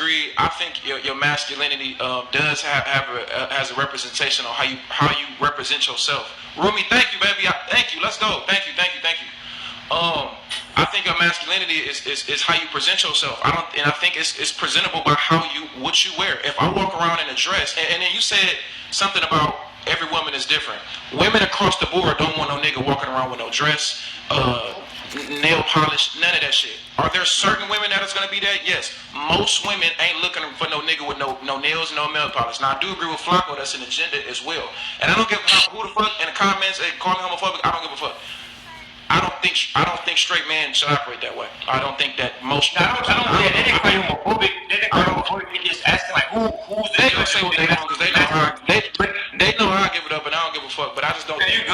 disagree. I think your masculinity does has a representation on how you represent yourself. Rumi, thank you, baby. Thank you. Let's go. Thank you. Thank you. Thank you. I think your masculinity is how you present yourself. I think it's presentable by what you wear. If I walk around in a dress, and then you said something about every woman is different. Women across the board don't want no nigga walking around with no dress, nail polish, none of that shit. Are there certain women that is gonna be that? Yes. Most women ain't looking for no nigga with no nails, no nail polish. Now I do agree with Flacco, that's an agenda as well. And I don't give a fuck who the fuck in the comments call me homophobic. I don't give a fuck. I don't think straight men should operate that way. I don't think that most. No, I don't. Yeah, they didn't call you homophobic. They didn't call you homophobic. They just asking like, who's the they gonna say what they want because they know how I give it up, and I don't give a fuck. But I just don't. Yeah.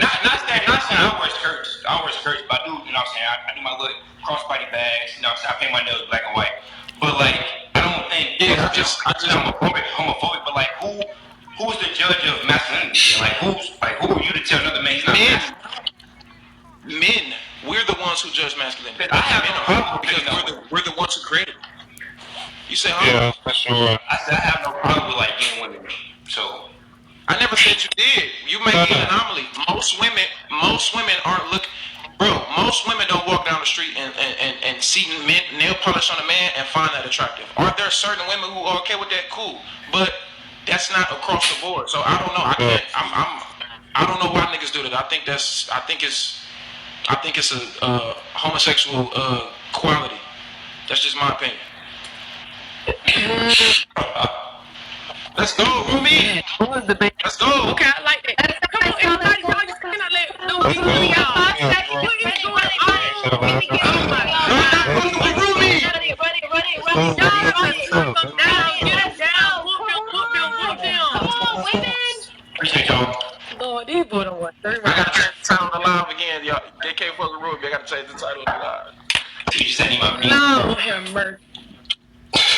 Not saying I wear skirts. I wear skirts, but I do. You know what I'm saying? I do my little crossbody bags. You know what I'm saying? I paint my nails black and white. But like, I don't think. Yeah, I just homophobic. But like, who's the judge of masculinity? Who are you to tell another man he's not masculine? Men, we're the ones who judge masculinity. I have no problem because we're the ones who created it. You say, yeah, for sure. I said I have no problem with like being women. So I never said you did. You may be an anomaly. Most women aren't looking. Bro, most women don't walk down the street and see nail polish on a man and find that attractive. Are there certain women who are okay with that? Cool, but that's not across the board. So I don't know. I don't know why niggas do that. I think it's a homosexual quality. That's just my opinion. Let's go, Rumi. Let's go. Okay, I like that. Come on, everybody. Y'all just cannot let no y'all. What is going on? Rumi. Appreciate y'all. Lord, these boys don't want 30 I gotta change the title of the live again, y'all. They can't fuck with Rumi. I gotta change the title of the live. You sent him up. No, have mercy.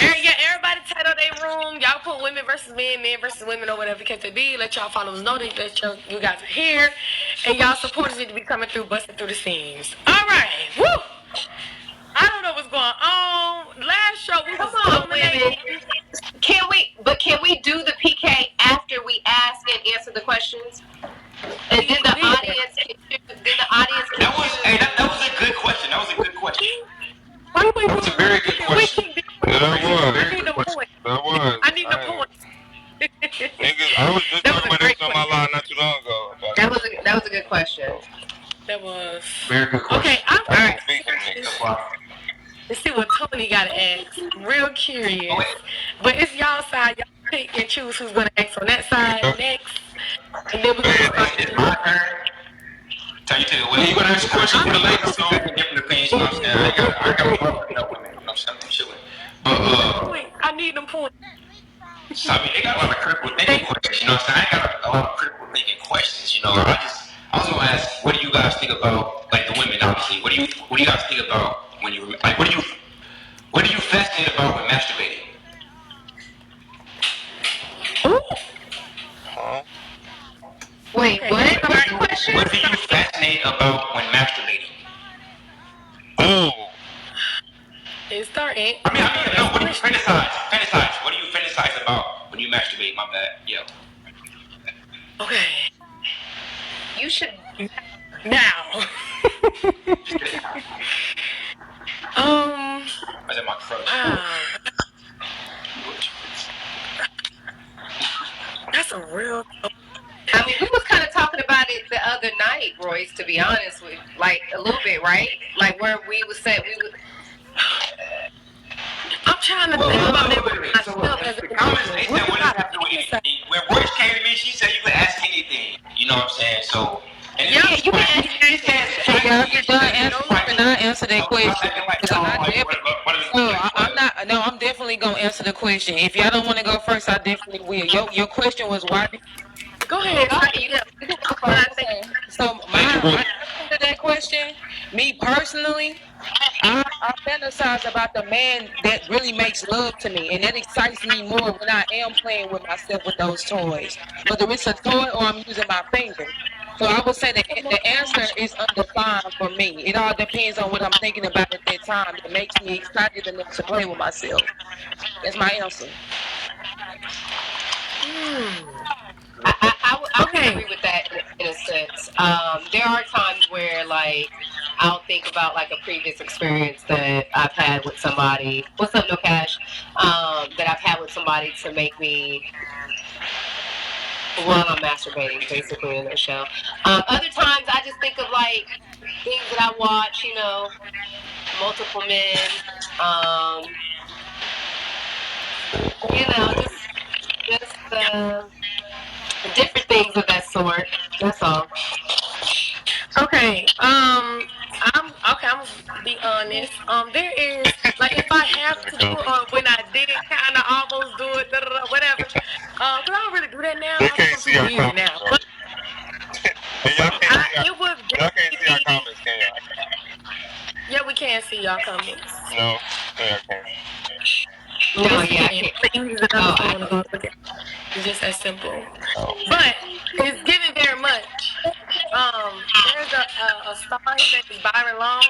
Yeah, everybody title their room. Y'all put women versus men versus women, or whatever the case may be. Let y'all followers know that you guys are here, and y'all supporters need to be coming through, busting through the seams. All right, woo! I don't know what's going on. Last show we was dominating. Can we do the PK after we ask and answer the questions? And then the audience can That was a good question. That was a good question. That's a very good question. I need the point. I need the point. Niggas, I was just talking about this on my line not too long ago. That was a good question. That was very good question. Okay, I'm alright. Let's see what Tony got to ask. Real curious. But it's y'all side. Y'all pick and choose who's going to ask on that side next. And then we're going to start. It's my turn. Tell you to the way. You going to ask a question for the ladies? Different opinions, you know what I'm saying? I got a problem with women. You know what I'm saying? I need them points. So, I mean, they got a lot of critical thinking questions, you know what I'm saying? I got a lot of critical thinking questions, you know. I was going to ask, what do you guys think about, like, the women, obviously? What do you guys think about when you, like, what are you fascinated about when masturbating? Wait, what? Question? What do you fascinate about when masturbating? Oh. It's starting. I mean, no, what do you fantasize? What do you fantasize about when you masturbate? My bad. Yeah. Okay. You should. Now. Was it my crush? That's a real. I mean, we was kind of talking about it the other night, Royce. To be honest with, like a little bit, right? Like where we was saying we would. I'm trying to think about it myself as a conversation. What does that have to do with anything? When Royce came to me, she said you could ask anything. You know what I'm saying? So. Yeah, you can ask anything. I answer that question. I'm definitely gonna answer the question. If y'all don't want to go first, I definitely will. Your question was why? Go ahead. So my answer to that question, me personally, I fantasize about the man that really makes love to me, and that excites me more when I am playing with myself with those toys. Whether it's a toy or I'm using my finger. So I would say the answer is undefined for me. It all depends on what I'm thinking about at that time. It makes me excited enough to play with myself. That's my answer. I would Okay. agree with that in a sense. There are times where like I'll think about like a previous experience that I've had with somebody. What's up, No Cash? That I've had with somebody to make me while I'm masturbating, basically in a show. Other times I just think of like things that I watch. You know, multiple men. Um, you know, just different things of that sort. That's all. Okay. I'm okay. I'm gonna be honest. There is like if I have to do it, or when I did kind of almost do it, whatever. Cause I don't really do that now. They I think can't I'm see too our weird comments, now. bro. But And it would y'all can't see our definitely be. comments, can y'all? Yeah, we can't see y'all comments. No, yeah, I can't. No, Yes, we yeah, I can. can't. You use another Oh, phone to go look at. It's just that simple. Oh. But it's given very much. There's a star. His name is Byron Long.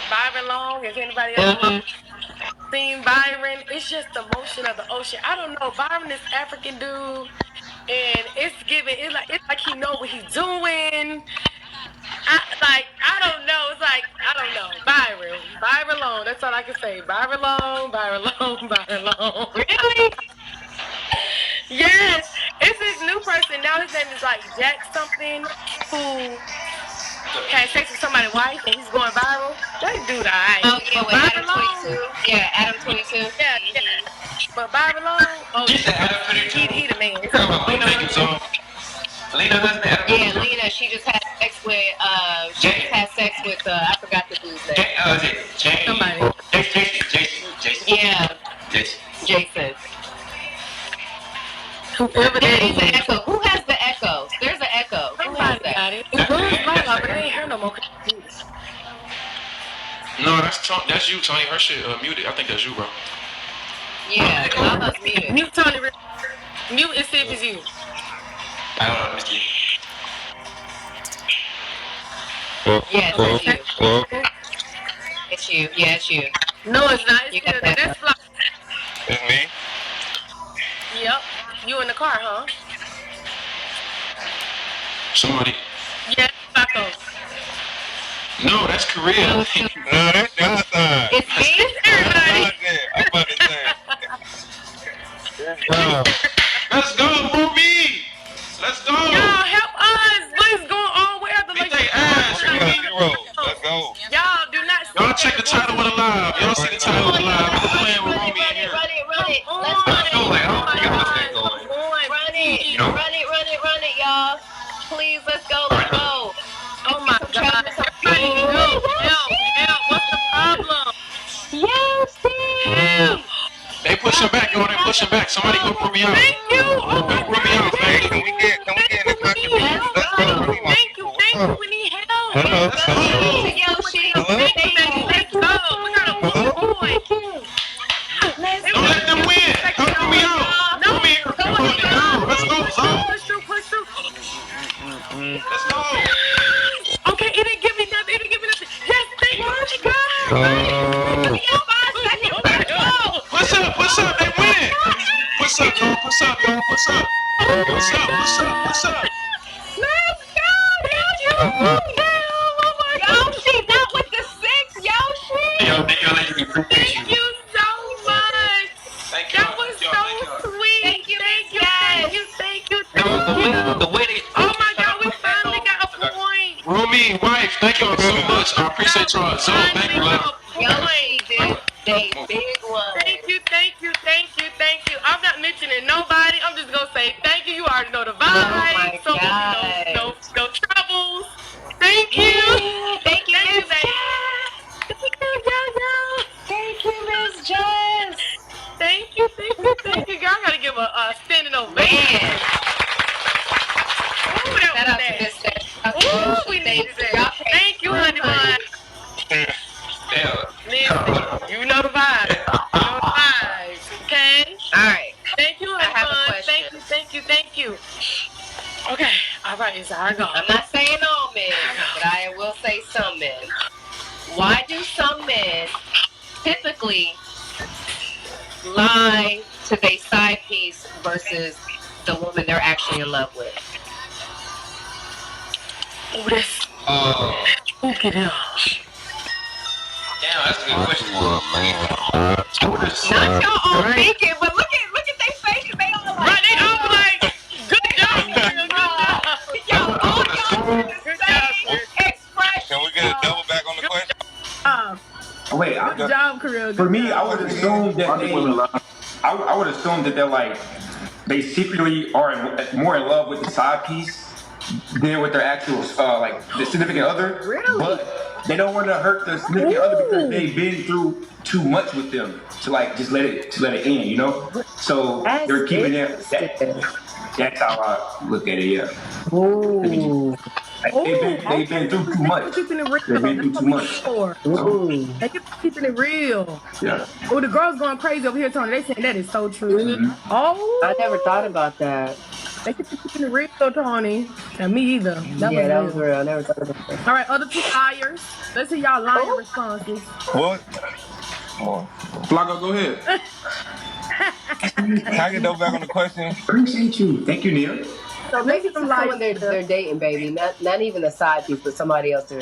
Byron Long. If anybody ever seen Byron, it's just the motion of the ocean. I don't know. Byron is African dude, and it's given. It's like he know what he's doing. I don't know. It's like I don't know. Byron Long. That's all I can say. Byron Long. Byron Long. Byron Long. really? Yes, it's this new person now. His name is like Jack something, who had sex with somebody's wife and he's going viral. That dude, alright. Oh yeah, But with Adam Byron Long, 22. Yeah, Adam 22. yeah, yeah. But Byron Long, oh, You said Adam he the man. Come on, Lena. Lena husband, Adam. Yeah, Lena. She just had sex with. She just had sex with. I forgot the dude's name. Is it James? Somebody. Jason. Yeah, Jason. Jason. Whoever There that is an is. echo. Who has the echo? There's an echo. Who has Somebody that? got it. It was Lala, but it ain't her no more. No, that's you, Tony. Her shit muted. I think that's you, bro. Yeah, Lala's muted. Mute Tony. Mute and see if it's you. I don't know. Let me see. Yeah, it's you. Well, It's you. Yeah, it's you. No, it's not. It's You got still that. that's Fly. it's me. Yep. You in the car, huh? Somebody. Yeah, Flacco. No, that's Korea. No, that's your side. It's me. Everybody. I'm about to say. Let's go, Ruby. Let's go. Y'all help us. What is going on? Where are the Beat they ass, We got Ruby. 0. Let's go. Y'all do not. Y'all check the title of the live. Y'all see the title of the live. We're playing with Ruby in here. Run it. Come Let's on. run it. Oh, wait, Oh my you got God. that going. Come on. Run it, know. run it, y'all. Please, let's go. Oh my God. Everybody help. What's the problem? Yes, Steve. They pushing back, y'all. They pushing back. Somebody go put me out. Thank you. Oh my Go put me out, Hey, man. can we get in the contribution? Let's go. We need my Thank you. people. Thank you. We need help. Hello. Let's go. Yoshi. Hello? Thank you, baby. Let's go. We got a woman boy. Don't let them win. Come put me out. Come here. Come on, go. Let's go, son. Push through. Let's go. Okay, it didn't give me nothing. Yes, thank you. Oh. What's up? They winning. What's up, y'all? What's up? Let's go. Yoshi, not with the 6, Yoshi. Yo, thank y'all. Let me appreciate Thank you so much. Thank That was so sweet. Thank you, Thank you. The way they. Oh my God, we finally got a point. Rumi, wife, thank y'all so much. I appreciate y'all. So, thank you, love. Yoshi did a big one. Thank you. I'm not mentioning nobody. I'm just gonna say thank you. You already know the vibe. my So God. no troubles. Thank you. Thank you, Miss baby. Jess. Thank you, yo. Thank you, Miss Jess. Thank you. Girl, I gotta give a standing ovation. Man. Ooh, that Shout was out to that. Miss Jess. Ooh, we needed that. Thank you, honey bun. Listen, you know the vibes. Okay? All right. Thank you, I have a honey bun. question. Thank you. I go. I'm not saying all men, but I will say some men. Why do some men typically lie to their side piece versus the woman they're actually in love with? Oh, that's look at him. Damn, that's a good question. Not y'all all thinking, but look at their faces. They all like, Right, they all like, good job, Kirill, good job. y'all all got the same expression. Can we get a double back on the question? Wait, Good job, Kirill. for me, I would assume that I would assume that they're like they secretly are more in love with the side piece than with their actual like the significant other. Really? But they don't want to hurt the significant other because they've been through too much with them to like just let it end, you know. So they're keeping it. That's how I look at it. Yeah. Ooh. They've been through too much. Keeping it real. They've been through too much. Ooh. They keeping it real. Yeah. Oh, the girls going crazy over here, Tony. They saying that is so true. Mm-hmm. Oh. I never thought about that. They keeping it real, Tony. And me either. That was real. I never thought about that. All right, other two liars. Let's hear y'all lying responses. What? Flacco, go ahead. Can I get double back on the question? Appreciate you. Thank you, Neil. So maybe some when they're dating, baby. Not even a side piece, but somebody else there.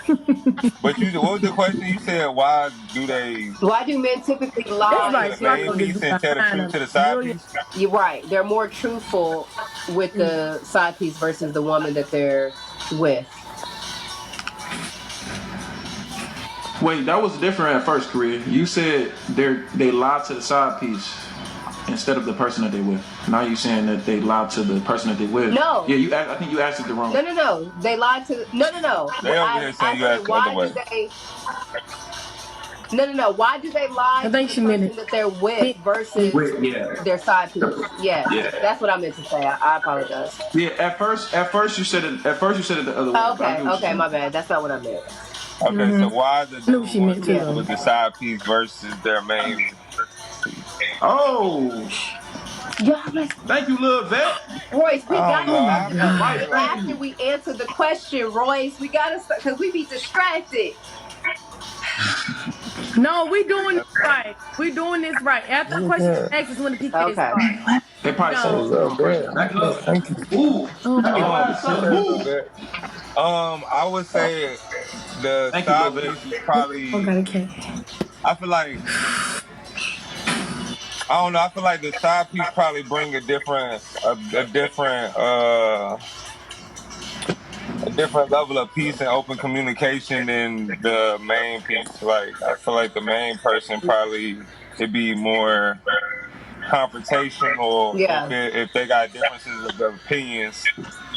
But what was the question? You said why do men typically lie to the main piece and tell the truth to the side piece? You're right. They're more truthful with the side piece versus the woman that they're with. Wait, that was different at first, Korea. You said they lied to the side piece instead of the person that they with. Now you saying that they lied to the person that they with. No. Yeah, I think you asked it the wrong way. No. They lied to. No. They over here saying you asked the other way. No. Why do they lie to the person that they're with versus their side piece? Yeah, that's what I meant to say. I apologize. Yeah, at first you said it. At first you said it the other way. Okay, my bad. That's not what I meant. Okay, so why the dude with the side piece versus their main piece? Oh. Thank you, little vet. Royce, we got to after we answer the question, Royce, we got to because we be distracted. No, we doing this right. We doing this right. After the question is next is when the PK starts. They probably Thank you. I would say the side piece is probably. I feel like. I don't know. I feel like the side piece probably bring a different level of peace and open communication than the main piece. Like I feel like the main person probably could be more confrontational if they got differences of opinions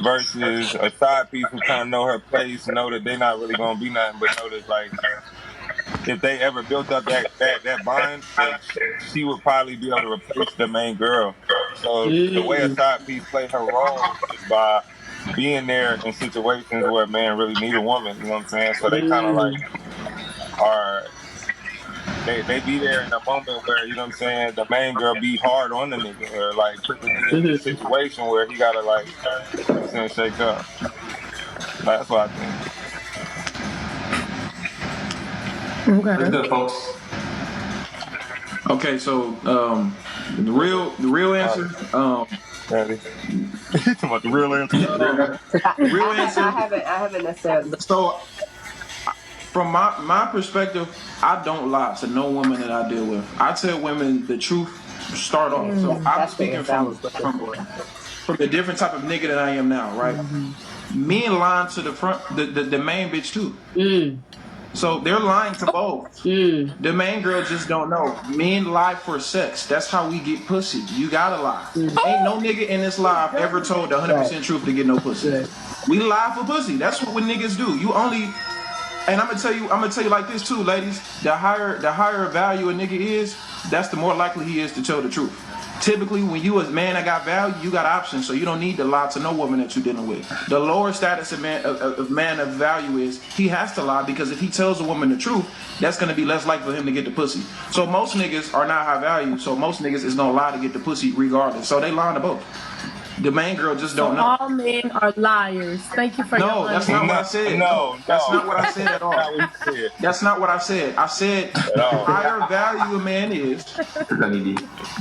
versus a side piece who kind of know her place, know that they're not really gonna be nothing, but know that like if they ever built up that bond, she would probably be able to replace the main girl. So the way a side piece play her role is by being there in situations where a man really need a woman. You know what I'm saying? So they kind of like are. They be there in a moment where, you know what I'm saying, the main girl be hard on the nigga or like put the nigga in a situation where he gotta like, you know what I'm saying, shake up. That's what I think. Okay. That's good, folks. Okay, so the real answer. Talking about the real answer. The real answer. I haven't necessarily. So, from my perspective, I don't lie to no woman that I deal with. I tell women the truth. Start off. So I'm speaking from the different type of nigga that I am now, right? Men lying to the main bitch too. So they're lying to both. The main girl just don't know. Men lie for sex. That's how we get pussy. You gotta lie. Ain't no nigga in this life ever told the 100% truth to get no pussy. We lie for pussy. That's what niggas do. You only, and I'm gonna tell you like this too, ladies. The higher value a nigga is, that's the more likely he is to tell the truth. Typically, when you a man that got value, you got options, so you don't need to lie to no woman that you're dealing with. The lower status of man of value is he has to lie because if he tells a woman the truth, that's going to be less likely for him to get the pussy. So most niggas are not high value, so most niggas is going to lie to get the pussy regardless. So they lying to both. The main girl just So don't know. all men are liars. Thank you for No, your that's not what I said. No, That's not what I said at all. Not what he said That's not what I said. I said the all. higher value a man is,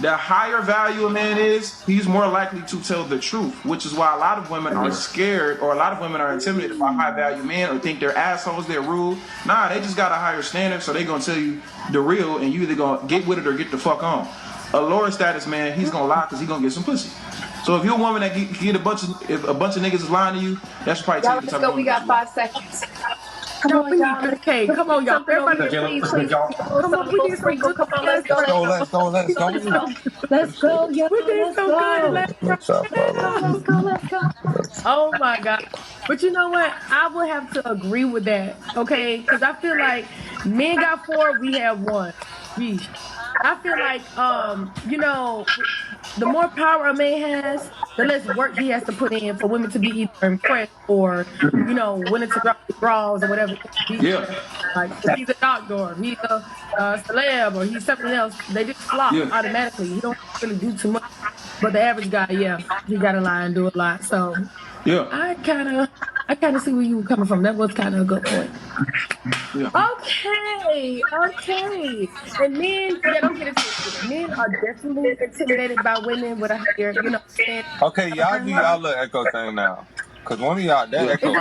the higher value a man is, he's more likely to tell the truth, which is why a lot of women are scared, or a lot of women are intimidated by high value men, or think they're assholes, they're rude. Nah, they just got a higher standard, so they gonna tell you the real, and you either gonna get with it or get the fuck on. A lower status man, he's gonna lie because he's gonna get some pussy. So if you're a woman that get a bunch of niggas is lying to you, that's probably Y'all, tell you the let's type go. of We woman got that 5 seconds. Come on, we need 3K. Come on, y'all. Everybody, Please. come on, we did some good. Come on, let's go. Let's go. Let's go, yo. We did so good in last Let's go. Let's go. Oh my God. But you know what? I would have to agree with that. Okay? Because I feel like men got 4, we have 1. Yeesh. I feel like the more power a man has, the less work he has to put in for women to be either impressed or, willing to drop the bras or whatever. Yeah. Like if he's a doctor, or he's a celeb, or he's something else, they just flop automatically. He don't really do too much. But the average guy, he gotta lie and do a lot. So Yeah. I kind of see where you were coming from. That was kind of a good point. Yeah. Okay. And men, don't get it twisted. Men are definitely intimidated by women with a higher, standard. Okay, y'all do y'all little echo thing now. Cause one of y'all that echo.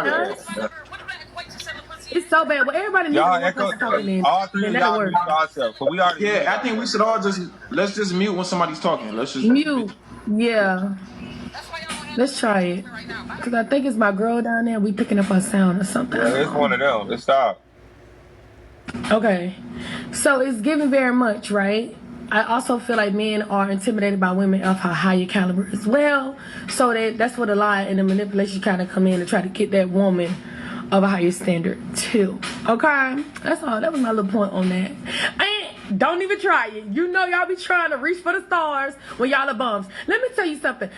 It's so bad. Well, everybody needs Y'all one echo. person talking in. All 3 of That'll y'all work. mute yourself. Cause we already. Yeah, I think we should all let's just mute when somebody's talking. Let's just Mute. Yeah. Let's try it. Because I think it's my girl down there. We picking up our sound or something. Yeah, it's one of them. Let's stop. Okay. So it's given very much, right? I also feel like men are intimidated by women of a higher caliber as well. So that's where the lie and the manipulation kind of come in to try to get that woman of a higher standard too. Okay? That's all. That was my little point on that. Don't even try it. Y'all be trying to reach for the stars when y'all are bums. Let me tell you something.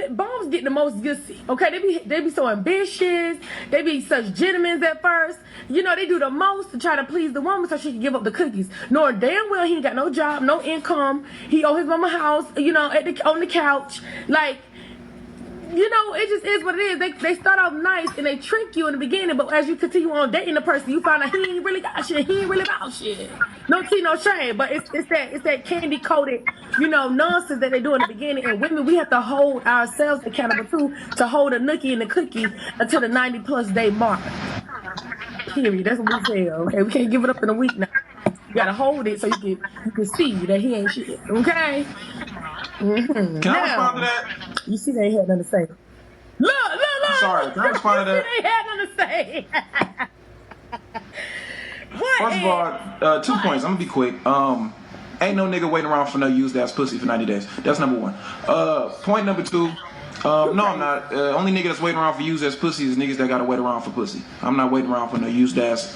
Bums get the most gussy. Okay, they be so ambitious. They be such gentlemen at first. They do the most to try to please the woman so she can give up the cookies. Knowing damn well he ain't got no job, no income. He owe his mama house. On the couch. Like. It just is what it is. They start off nice and they trick you in the beginning, but as you continue on dating the person, you find out he ain't really got shit. He ain't really about shit. No tea, no shame. But it's that candy coated, nonsense that they do in the beginning. And women, we have to hold ourselves accountable too to hold a nookie and a cookie until the 90+ day mark. Period. That's what we say. Okay, we can't give it up in a week now. You gotta hold it so you can see that he ain't shit. Okay. Mm-hmm. Can I respond to that? You see they had nothing to say. Look. Sorry, can I respond to that? They had nothing to say. What? First of all, 2 points. I'm gonna be quick. Ain't no nigga waiting around for no used ass pussy for 90 days. That's number 1. Point number 2. No, I'm not. Only nigga that's waiting around for used ass pussy is niggas that gotta wait around for pussy. I'm not waiting around for no used ass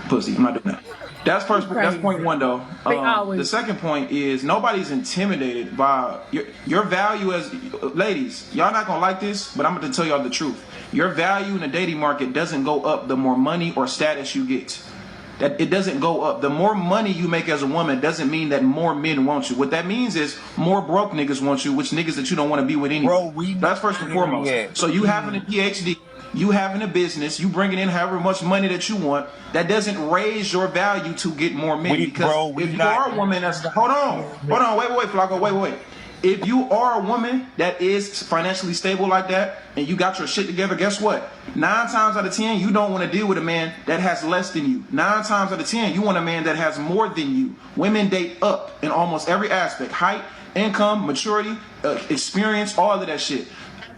pussy. I'm not doing that. That's point 1 though. The second point is nobody's intimidated by your value as ladies. Y'all not gonna like this, but I'm gonna tell y'all the truth. Your value in the dating market doesn't go up the more money or status you get. That it doesn't go up. The more money you make as a woman doesn't mean that more men want you. What that means is more broke niggas want you, which niggas that you don't want to be with anyway. Bro, that's first and foremost. So you having a PhD, you having a business, you bringing in however much money that you want, that doesn't raise your value to get more men. Because if you are a woman that's hold on, wait, Flacco, wait. If you are a woman that is financially stable like that and you got your shit together, guess what? 9 times out of 10, you don't want to deal with a man that has less than you. 9 times out of 10, you want a man that has more than you. Women date up in almost every aspect. Height, income, maturity, experience, all of that shit.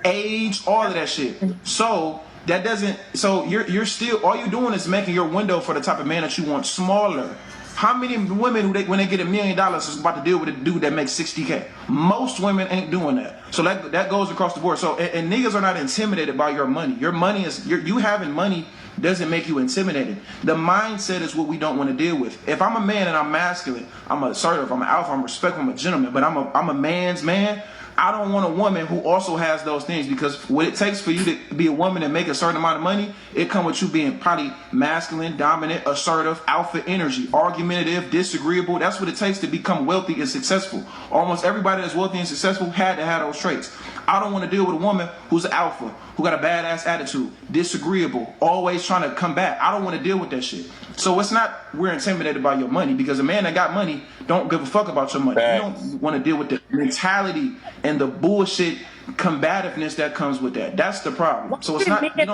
Age, all of that shit. So that doesn't, so you're still, all you're doing is making your window for the type of man that you want smaller. How many women when they get $1 million is about to deal with a dude that makes $60K? Most women ain't doing that. So that goes across the board. So and niggas are not intimidated by your money. Your money is you having money doesn't make you intimidated. The mindset is what we don't want to deal with. If I'm a man and I'm masculine, I'm assertive, I'm an alpha, I'm respectful, I'm a gentleman, but I'm a man's man. I don't want a woman who also has those things, because what it takes for you to be a woman and make a certain amount of money, it comes with you being probably masculine, dominant, assertive, alpha energy, argumentative, disagreeable. That's what it takes to become wealthy and successful. Almost everybody that's wealthy and successful had to have those traits. I don't want to deal with a woman who's an alpha, who got a badass attitude, disagreeable, always trying to combat. I don't want to deal with that shit. So it's not we're intimidated by your money, because a man that got money don't give a fuck about your money. You don't want to deal with the mentality and the bullshit combativeness that comes with that. That's the problem. So it's not you're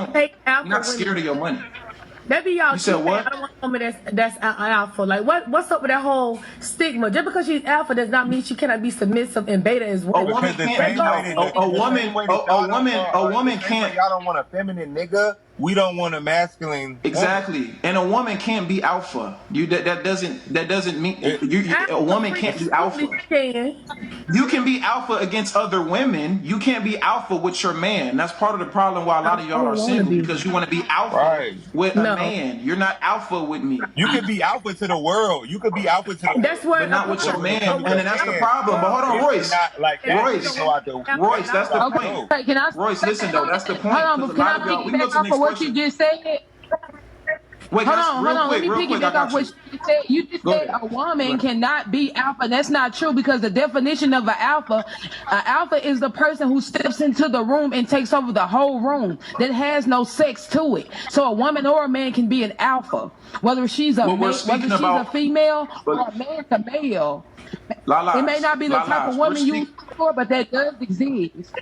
not scared of your money. Maybe y'all said what? I don't want a woman that's alpha. Like what's up with that whole stigma? Just because she's alpha does not mean she cannot be submissive and beta as well. A woman can't. A woman can't. Y'all don't want a feminine nigga. We don't want a masculine. Exactly. Woman. And a woman can't be alpha. That doesn't mean a woman can't be alpha. You can be alpha against other women. You can't be alpha with your man. That's part of the problem why a lot of y'all are single, because you want to be alpha with a man. You're not alpha with me. You could be alpha to the world. You could be alpha to the world. That's where, but not with your man. And then that's the problem. But hold on, Royce. Royce, that's the point. Hey, can I Royce, listen though, that's the point. Hold on, but can I piggyback off of what you just said? Wait, hold on. Let me piggyback off what you said. You just said a woman cannot be alpha. That's not true, because the definition of an alpha is the person who steps into the room and takes over the whole room, that has no sex to it. So a woman or a man can be an alpha, whether she's a female or a man to male. It may not be the type of woman you look for, but that does exist.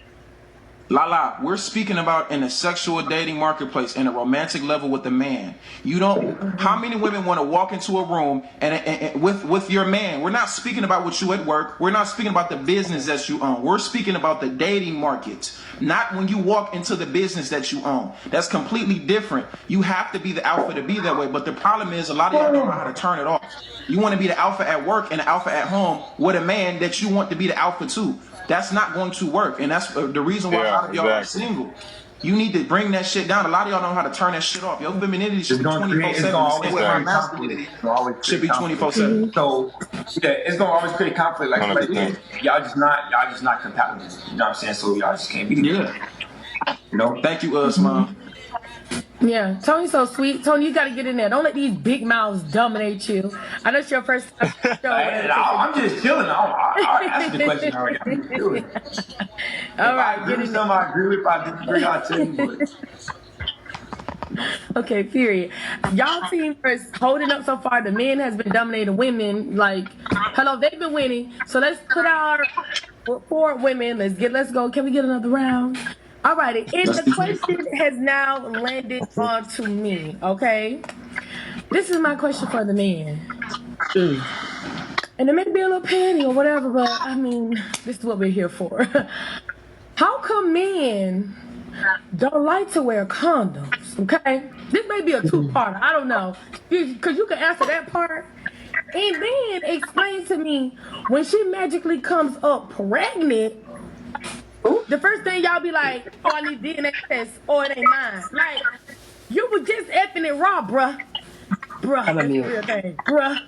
We're speaking about in a sexual dating marketplace, in a romantic level with a man. You don't. How many women want to walk into a room and with your man? We're not speaking about what you at work. We're not speaking about the business that you own. We're speaking about the dating market, not when you walk into the business that you own. That's completely different. You have to be the alpha to be that way. But the problem is, a lot of y'all don't know how to turn it off. You want to be the alpha at work and the alpha at home with a man that you want to be the alpha to. That's not going to work, and that's the reason why a lot of y'all are single. You need to bring that shit down. A lot of y'all don't know how to turn that shit off. Your femininity should be 24/7. My masculinity should be 24/7. So yeah, it's gonna always create conflict. Like y'all just not compatible. You know what I'm saying? So y'all just can't be together. You know? Thank you, Smile. Yeah, Tony's so sweet. Tony, you got to get in there. Don't let these big mouths dominate you. I know it's your first time show. I'm just chilling. I answered the question already. I'm chilling. All right, get in there. I agree with. If I disagree, I'll tell you. Okay, period. Y'all team is holding up so far. The men has been dominating women. Like, hello, they've been winning. So let's put our 4 women. Let's go. Can we get another round? All righty, and the question has now landed onto me, okay? This is my question for the man. And it may be a little petty or whatever, but I mean, this is what we're here for. How come men don't like to wear condoms, okay? This may be a 2-parter, I don't know. Because you can answer that part. And then explain to me, when she magically comes up pregnant, the first thing y'all be like, oh, I need DNA test, or it ain't mine. Like, you were just effing it raw, bruh. That's the real thing, bruh.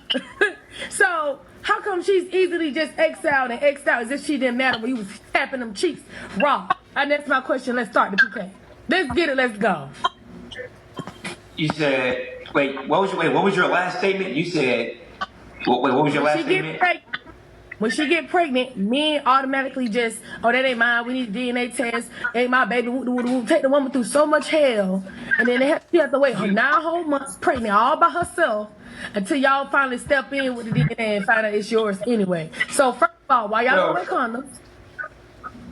So, how come she's easily just X out and X out as if she didn't matter when you was tapping them cheeks raw? And that's my question. Let's start the PK. Let's get it, let's go. You said, what was your last statement? You said, what was your last statement? When she get pregnant, men automatically just, oh, that ain't mine. We need a DNA test. Ain't my baby. Take the woman through so much hell, and then she have to wait 9 whole months pregnant all by herself until y'all finally step in with the DNA and find out it's yours anyway. So first of all, why y'all don't wear condoms?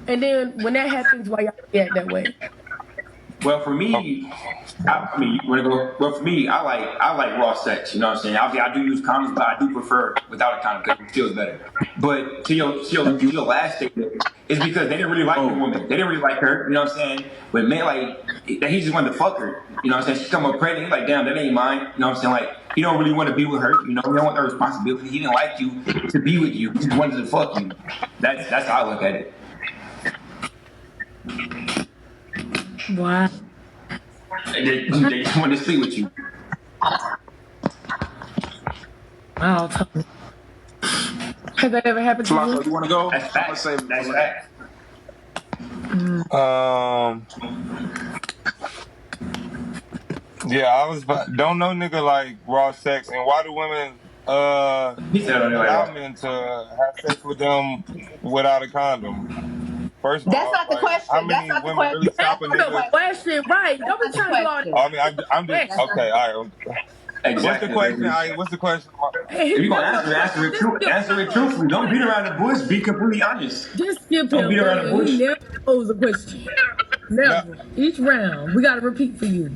And then when that happens, why y'all react that way? Well, for me, you want to go? Well, for me, I like raw sex. You know what I'm saying? Obviously, I do use condoms, but I do prefer without a condom because it feels better. But to your last statement, it's because they didn't really like the woman. They didn't really like her. You know what I'm saying? But man, he just wanted to fuck her. You know what I'm saying? She come up pregnant. He's like, damn, that ain't mine. You know what I'm saying? Like, he don't really want to be with her. You know, he don't want the responsibility. He didn't like you to be with you. He just wanted to fuck you. That's how I look at it. Wow. They just want to sleep with you. Wow, Tony. Has that ever happened to you? You want to go? That's fact. That's fact. Yeah, don't know nigga like raw sex, and why do women allow men to have sex with them without a condom? First of That's all, not the like, question. how many That's not the women question. really stop a That's not the nigga? Question, right? Don't be That's trying not to the do all question. Oh, I mean, I'm just Question. okay. All right. Exactly. What's the question? All right, what's the question? Hey, If you're gonna that's answer it, answer it truthfully. Don't beat around the bush. Be completely honest. Just skip Don't him, beat around the cause he bush. never knows a question. No, Never. Each round, we gotta repeat for you.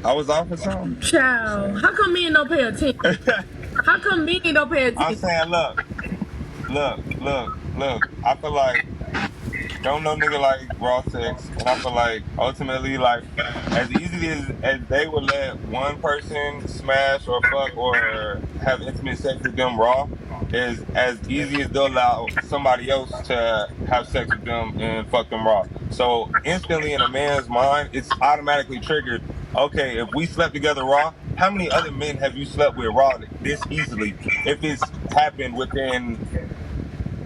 I was off or something. Child, how come men don't pay attention? How come men don't pay I'm attention? saying, look. I feel like don't know nigga like raw sex, and I feel like ultimately, like, as easy as they would let one person smash or fuck or have intimate sex with them raw, is as easy as they'll allow somebody else to have sex with them and fuck them raw. So instantly in a man's mind, it's automatically triggered. Okay, if we slept together raw, how many other men have you slept with raw this easily? If it's happened within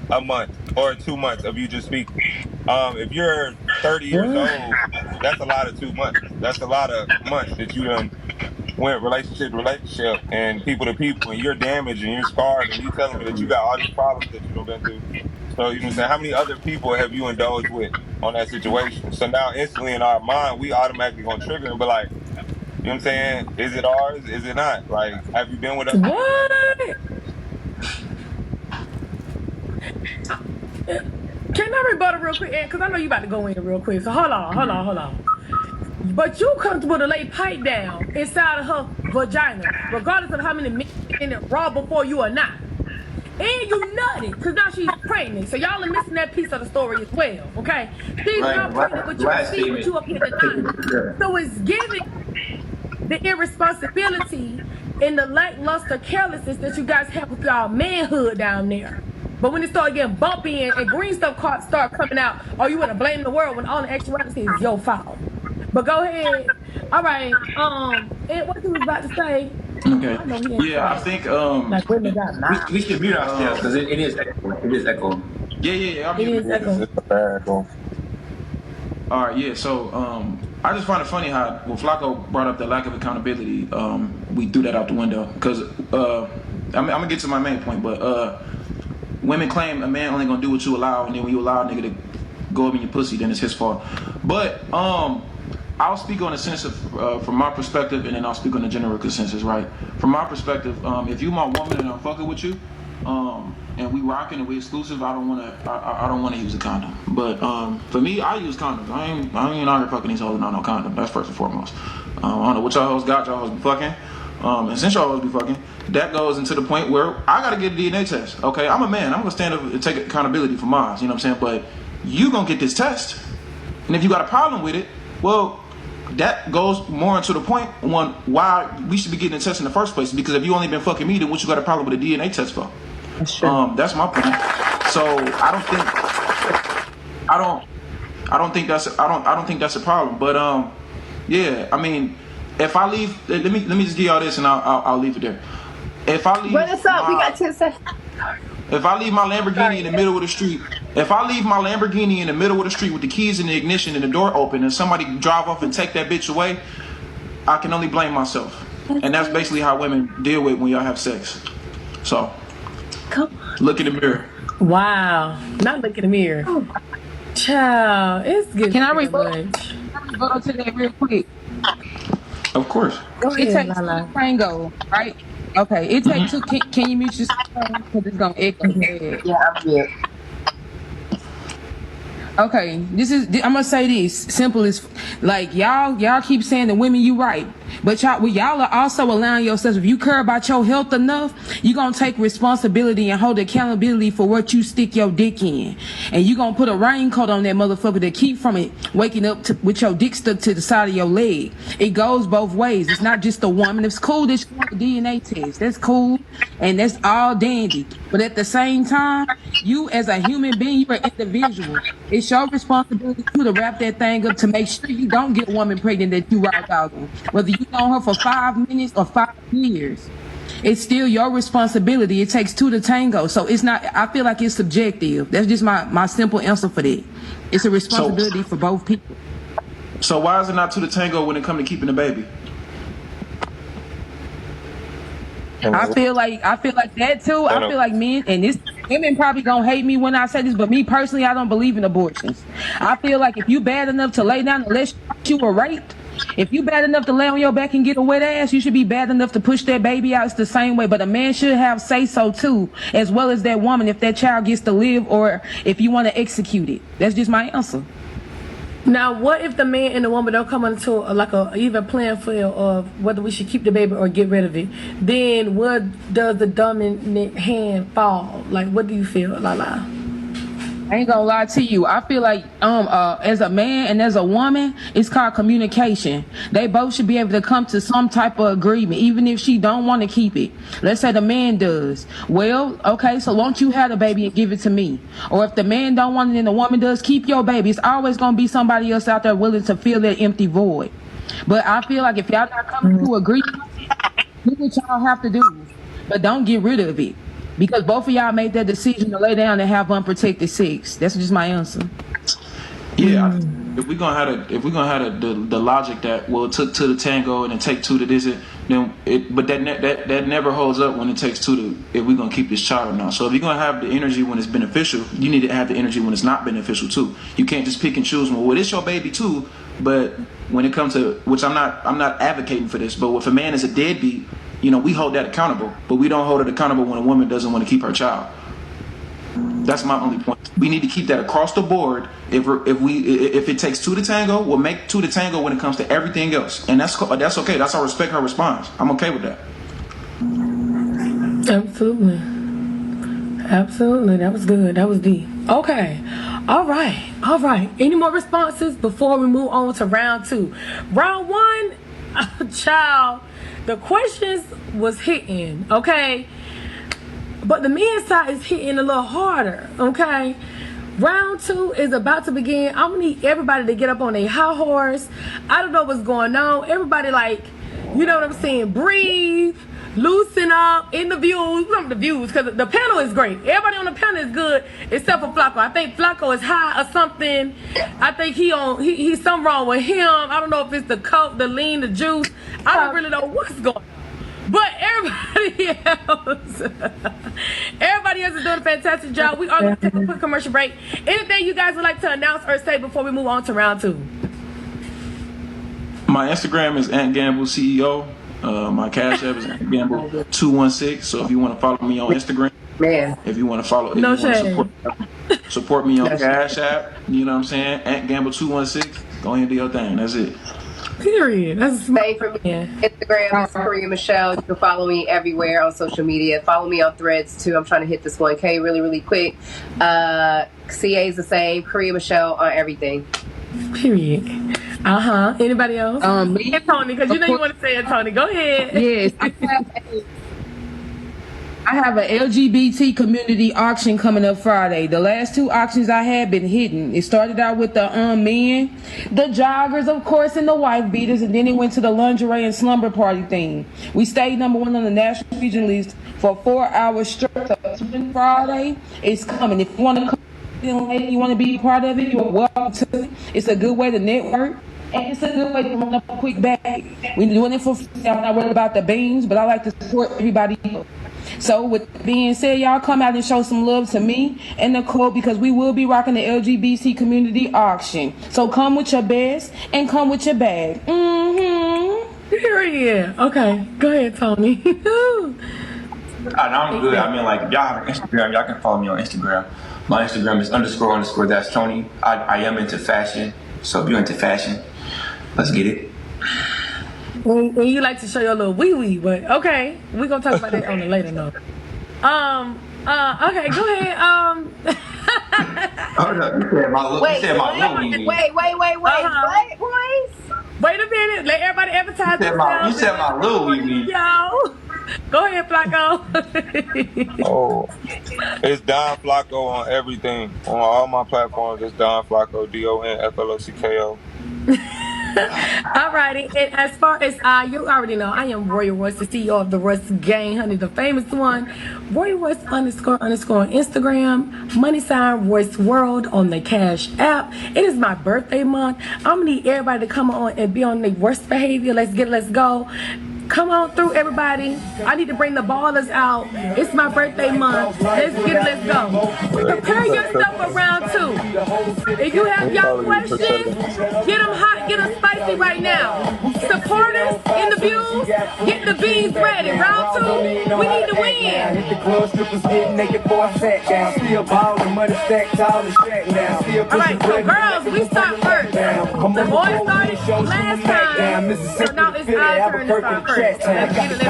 a month or 2 months of you just speaking. If you're 30 years old, that's a lot of 2 months. That's a lot of months that you done went relationship to relationship and people to people, and you're damaged and you're scarred, and you telling me that you got all these problems that you done been through. So you know what I'm saying? How many other people have you indulged with on that situation? So now instantly in our mind, we automatically gonna trigger and be like, you know what I'm saying? Is it ours? Is it not? Like, have you been with us? What? Can I rebuttal real quick? Because I know you about to go in real quick. So hold on. But you comfortable to lay pipe down inside of her vagina, regardless of how many men in it raw before you or not. And you nutted, because now she's pregnant. So y'all are missing that piece of the story as well, okay? She's not pregnant with you, see what you up here denying. So it's giving the irresponsibility and the lackluster carelessness that you guys have with y'all manhood down there. But when it started getting bumpy and green stuff start coming out, oh, you want to blame the world when all the actuality is your fault. But go ahead. All right. And what you was about to say? Okay. I know he ain't Yeah, I think like women got mouths. We should mute ourselves because it is echo. It is echo. Yeah. It is echo. It's a bad one. All right, yeah. So I just find it funny how when Flacco brought up the lack of accountability, we threw that out the window because I'm gonna get to my main point, but women claim a man only gonna do what you allow, and then when you allow a nigga to go up in your pussy, then it's his fault. But I'll speak on a sense of from my perspective, and then I'll speak on the general consensus. Right? From my perspective, if you my woman and I'm fucking with you, and we rocking and we exclusive, I don't wanna use a condom. But for me, I use condoms. I ain't out here fucking these hoes without no condom. That's first and foremost. I don't know what y'all hoes got. Y'all hoes be fucking. And since y'all hoes be fucking, that goes into the point where I gotta get a DNA test. Okay, I'm a man. I'm gonna stand up and take accountability for mine. You know what I'm saying? But you gonna get this test, and if you got a problem with it, well, that goes more into the point on why we should be getting a test in the first place. Because if you only been fucking me, then what you got a problem with a DNA test for? That's my point. So I don't think that's a problem. But yeah, I mean, if I leave, let me just give y'all this, and I'll leave it there. If I leave, Run us up. We got 10 seconds. If I leave my Lamborghini in the middle of the street, with the keys in the ignition and the door open, and somebody drive off and take that bitch away, I can only blame myself. And that's basically how women deal with when y'all have sex. So, look in the mirror. Wow. Not look in the mirror. Child, it's good. Can I rebuttal to that real quick? Of course. Go ahead, It takes Lala. two Prango, right? Okay, it takes two. Can you mute yourself? Because it's gonna echo bad. Yeah, I'm good. Okay, I'm gonna say this simple as like y'all keep saying the women you right, but y'all are also allowing yourselves, if you care about your health enough, you gonna take responsibility and hold accountability for what you stick your dick in, and you gonna put a raincoat on that motherfucker to keep from it waking up with your dick stuck to the side of your leg. It goes both ways. It's not just the woman. It's cool that you want a DNA test. That's cool, and that's all dandy. But at the same time, you as a human being, you're an individual. It's your responsibility to wrap that thing up to make sure you don't get a woman pregnant that you raw dogging. Whether you know her for 5 minutes or 5 years. it's still your responsibility. It takes two to tango. So it's not, I feel like it's subjective. That's just my simple answer for that. It's a responsibility for both people. So why is it not two to tango when it comes to keeping the baby? I feel like that too. I feel like men, and this women probably gonna hate me when I say this, but me personally, I don't believe in abortions. I feel like if you bad enough to lay down unless you were raped, if you bad enough to lay on your back and get a wet ass, you should be bad enough to push that baby out. It's the same way, but a man should have say so too, as well as that woman, if that child gets to live or if you want to execute it. That's just my answer. Now, what if the man and the woman don't come into like a even playing field of whether we should keep the baby or get rid of it? Then where does the dominant hand fall? Like, what do you feel, Lala? I ain't gonna lie to you. I feel like as a man and as a woman, it's called communication. They both should be able to come to some type of agreement, even if she don't want to keep it. Let's say the man does. Well, okay, so won't you have the baby and give it to me? Or if the man don't want it and the woman does, keep your baby. It's always gonna be somebody else out there willing to fill that empty void. But I feel like if y'all not coming to agreement, do what y'all have to do, but don't get rid of it. Because both of y'all made that decision to lay down and have unprotected sex. That's just my answer. Yeah, if we're gonna have the logic that it took two to tango and it take two to this, then but that never holds up when it takes two to if we're gonna keep this child or not. So if you're gonna have the energy when it's beneficial, you need to have the energy when it's not beneficial too. You can't just pick and choose. Well, it's your baby too, but when it comes to which I'm not advocating for this, but if a man is a deadbeat, we hold that accountable, but we don't hold it accountable when a woman doesn't want to keep her child. That's my only point. We need to keep that across the board. If it takes two to tango, we'll make two to tango when it comes to everything else, and that's okay. That's how I respect her response. I'm okay with that. Absolutely. That was good. That was deep. Okay. All right. Any more responses before we move on to round 2? Round 1, child. The questions was hitting, okay? But the men's side is hitting a little harder, okay? Round 2 is about to begin. I'm gonna need everybody to get up on their high horse. I don't know what's going on. Everybody, you know what I'm saying? Breathe, loosen up. In the views, because the panel is great. Everybody on the panel is good except for Flacco. I think Flacco is high or something. I think he's something wrong with him. I don't know if it's the coke, the lean, the juice. I don't really know what's going on. But everybody else is doing a fantastic job. We are going to take a quick commercial break. Anything you guys would like to announce or say before we move on to round 2? My Instagram is @GambleCEO. My Cash App is @Gamble216. So if you want to follow me on Instagram, if you want to follow, support me on Cash App, you know what I'm saying? @Gamble216. Go ahead and do your thing. That's it. Period. That's same for me. Instagram is Korea Michelle. You can follow me everywhere on social media. Follow me on Threads too. I'm trying to hit this 1K really quick. CA is the same. Korea Michelle on everything. Period. Anybody else? Me and Tony, because you want to say it, Tony. Go ahead. Yes. I have an LGBT community auction coming up Friday. The last 2 auctions I had been hidden. It started out with the men, the joggers, of course, and the wife beaters, and then it went to the lingerie and slumber party thing. We stayed number 1 on the national region list for 4 hours straight. So Friday is coming. If you want to come, you want to be part of it, you're welcome to it. It's a good way to network. And it's a good way to run up a quick bag. We're doing it for free. I'm not worried about the beans, but I like to support everybody else. So with being said, y'all come out and show some love to me and Nicole, because we will be rocking the LGBT community auction. So come with your best and come with your bag. Period. Okay, go ahead, Tony. I'm good. I mean, if y'all have an Instagram, y'all can follow me on Instagram. My Instagram is __ that's Tony. I am into fashion, so if you're into fashion, let's get it. And you like to show your little wee, but okay, we're gonna talk about that on a later note. Okay, go ahead. Hold up, you said my little wee. Wait, Royce? Wait a minute, let everybody advertise themselves. You said my little wee. Yo, go ahead, Flacco. It's Don Flacco on everything. On all my platforms, it's Don Flacco, DONFLOCKO. Alrighty, and as far as you already know, I am Royal Royce, the CEO of the Royce Gang, honey, the famous one. Royal Royce __ on Instagram, money sign Royce World on the Cash App. It is my birthday month. I'm gonna need everybody to come on and be on their worst behavior. Let's go. Come on through, everybody. I need to bring the ballers out. It's my birthday month. Let's get it, let's go. Prepare yourself for round 2. If you have y'all questions, get them hot, get them spicy right now. Supporters in the views, get the beans ready. Round 2, we need to win. Hit the club, strippers getting naked before I sat down. Still ballin', money stacked tall and shack now. Alright, so girls, we start first. The boys started last time, so now it's our turn to start first. Let's get it, let's go.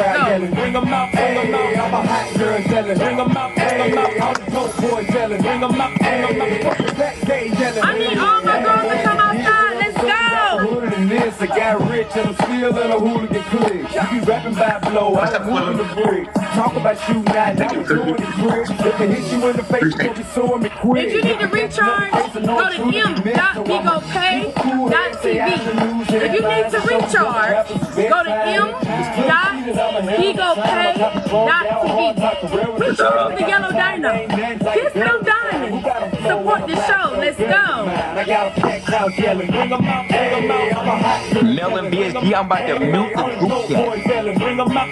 Bring them out, I'm a hot girl yelling. Bring them out, all the dope boys yelling. Bring them out, backstage yelling. I need all my girls to come outside. Let's go. This, I got rich and I'm still in a hooligan clique. You be rapping by blow, I'm moving the bricks. Talk about you not, now I'm doing the bricks. If I hit you in the face, you'll be suing me quick. If you need to recharge, go to m.bigopay.tv. If you need to recharge, go to m.bigopay.tv. Recharge with the yellow dino. Kiss them diamonds. Support the show. Let's go. I got a packed house yelling. Bring them out, Melon BSG, I'm about to mute the group chat. Bring them out,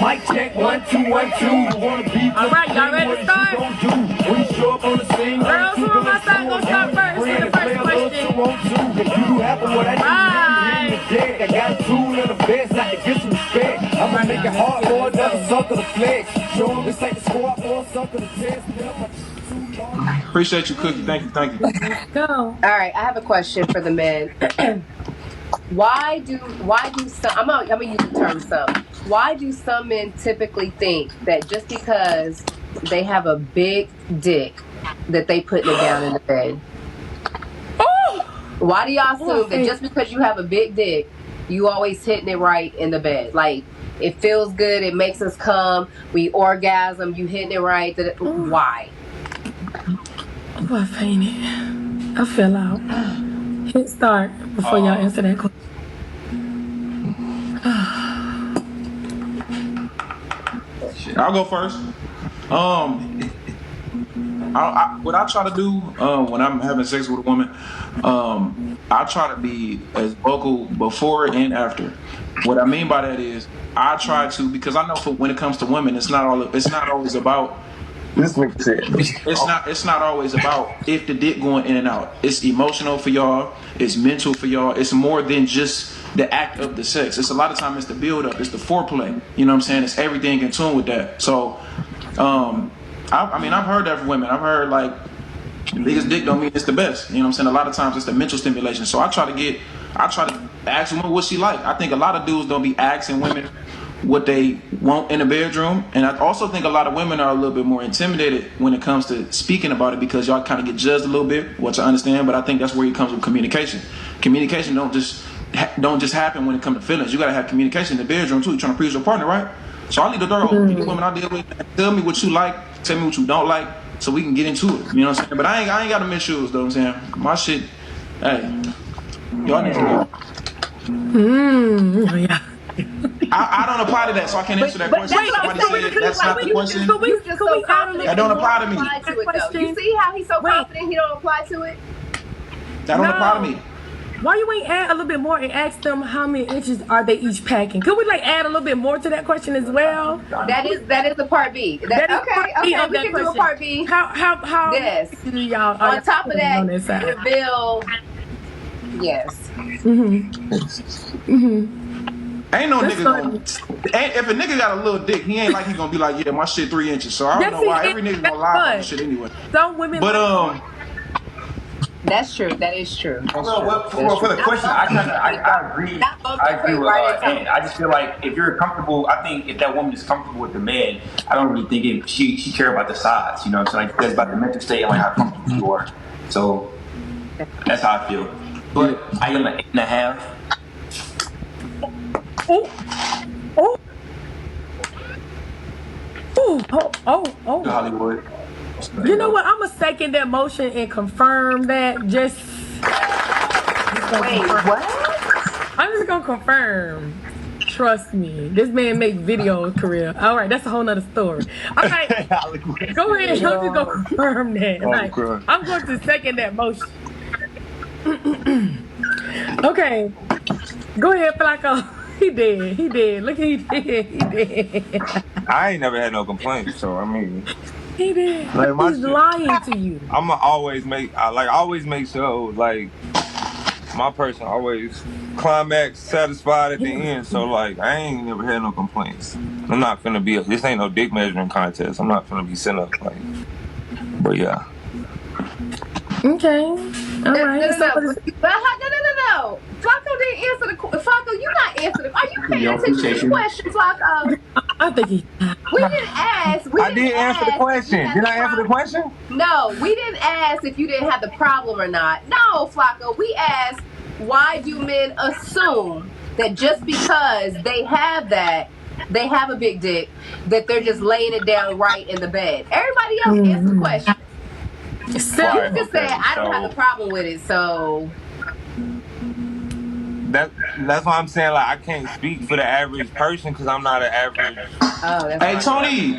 mic check, 1 2 1 2. Alright, y'all ready to start? Girls, who on my side gonna start first with the first question? Right. I got a tool and a vest, I can get some respect. I'm gonna make it hard for another sucker to flex. Show them this ain't the squad for a sucker to test. Appreciate you, Cookie. Thank you. Go. All right, I have a question for the men. Why do some? I'm gonna use the term some. Why do some men typically think that just because they have a big dick that they putting it down in the bed? Why do y'all assume that just because you have a big dick, you always hitting it right in the bed? Like, it feels good, it makes us come, we orgasm, you hitting it right. Why? Oh, I fainted. I fell out. Hit start before y'all answer that question. I'll go first. What I try to do when I'm having sex with a woman, I try to be as vocal before and after. What I mean by that is I try to, because I know when it comes to women, it's not always about. This makes sense. It's not always about if the dick going in and out. It's emotional for y'all. It's mental for y'all. It's more than just the act of the sex. It's a lot of time it's the build up. It's the foreplay. You know what I'm saying? It's everything in tune with that. So, I mean, I've heard that from women. I've heard like the biggest dick don't mean it's the best. You know what I'm saying? A lot of times it's the mental stimulation. So I try to ask women what she like. I think a lot of dudes don't be asking women what they want in the bedroom, and I also think a lot of women are a little bit more intimidated when it comes to speaking about it because y'all kind of get judged a little bit, which I understand, but I think that's where it comes with communication. Communication don't just happen when it comes to feelings. You gotta have communication in the bedroom too. You're trying to please your partner, right? So I leave the door open. The women I deal with, tell me what you like, tell me what you don't like, so we can get into it. You know what I'm saying? But I ain't got to miss shoes though. What I'm saying my shit. Hey, y'all need to know. Yeah. I don't apply to that, so I can't answer that question. Somebody said that's not the question. That don't apply to me. You see how he's so confident he don't apply to it? That don't apply to me. Why you ain't add a little bit more and ask them how many inches are they each packing? Could we like add a little bit more to that question as well? That is the part B. Okay, we can do a part B. How yes. Y'all on top of that, reveal. Yes. Ain't no nigga if a nigga got a little dick, he ain't like he gonna be like, yeah, my shit 3 inches. So I don't know why every nigga gonna lie about shit anyway. Some women, but that's true. That is true. For the question, I agree. I agree with Ann. I just feel like if you're comfortable, I think if that woman is comfortable with the man, I don't really think she care about the size. You know what I'm saying? Like, that's about the mental state and like how comfortable you are. So that's how I feel. But I am an 8.5. Oh. Hollywood. You know what? I'm gonna second that motion and confirm that. Just Wait, what? I'm just gonna confirm. Trust me, this man make video career. All right, that's a whole nother story. All right, go ahead. I'm just gonna confirm that. Like, I'm going to second that motion. Okay, go ahead, Flacco. He did. He did. Look, he did. He did. I ain't never had no complaints, so I mean. He did. Like, He's lying to you. I'ma always make sure like my person always climax satisfied at the end. So like I ain't never had no complaints. I'm not finna be this ain't no dick measuring contest. I'm not finna be sitting up like. But yeah. Okay. All right. No. Flacco didn't answer the question. Flacco, you not answering. Are you paying attention to the question, Flacco? I think he. We didn't ask. I did answer the question. Did I answer the question? No, we didn't ask if you didn't have the problem or not. No, Flacco. We asked, why do men assume that just because they have a big dick, that they're just laying it down right in the bed? Everybody else answered the question. So you just said I don't have a problem with it, so that's why I'm saying like I can't speak for the average person because I'm not an average. Hey Tony,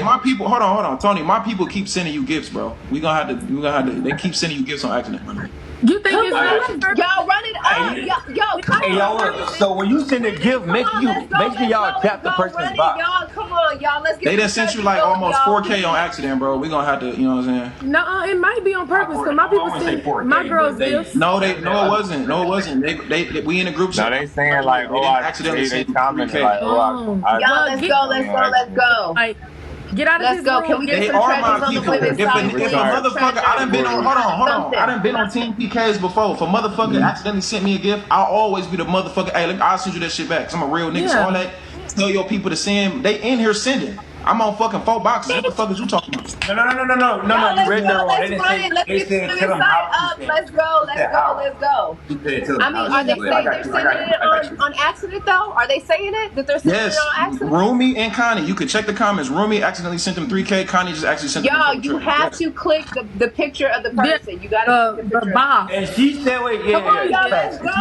my people, hold on, Tony, my people keep sending you gifts, bro. We gonna have to. They keep sending you gifts on accident. You think it's y'all run it up? Yo, so when you send a gift, make sure y'all tap the person's box. Y'all, come on, y'all. Let's get. They done sent you like almost 4K on accident, bro. We gonna have to, you know what I'm saying? No, it might be on purpose because my people send my girls gifts. No, it wasn't. They we in a group chat. No, they saying like, they accidentally sent 3K. Like, y'all, let's go. Like, get out of Let's go. Can we get some treasures on the women's side? If a motherfucker, I done been on, hold on. I done been on Team PKs before. If a motherfucker accidentally sent me a gift, I'll always be the motherfucker. Hey, I'll send you that shit back. Cause I'm a real nigga. So all that, tell your people to send. They in here sending. I'm on fucking 4 boxes. What the fuck is you talking about? No. You read that wrong. Let's get the women's side up. Let's go. I mean, are they saying they're sending it on accident though? Are they saying it that they're sending it on accident? Rumi and Connie, you can check the comments. Rumi accidentally sent them 3K. Connie just actually sent them. Y'all, you have to click the picture of the person. You gotta click the picture. Box. And she said, "Wait, yeah." Come on, y'all, let's go.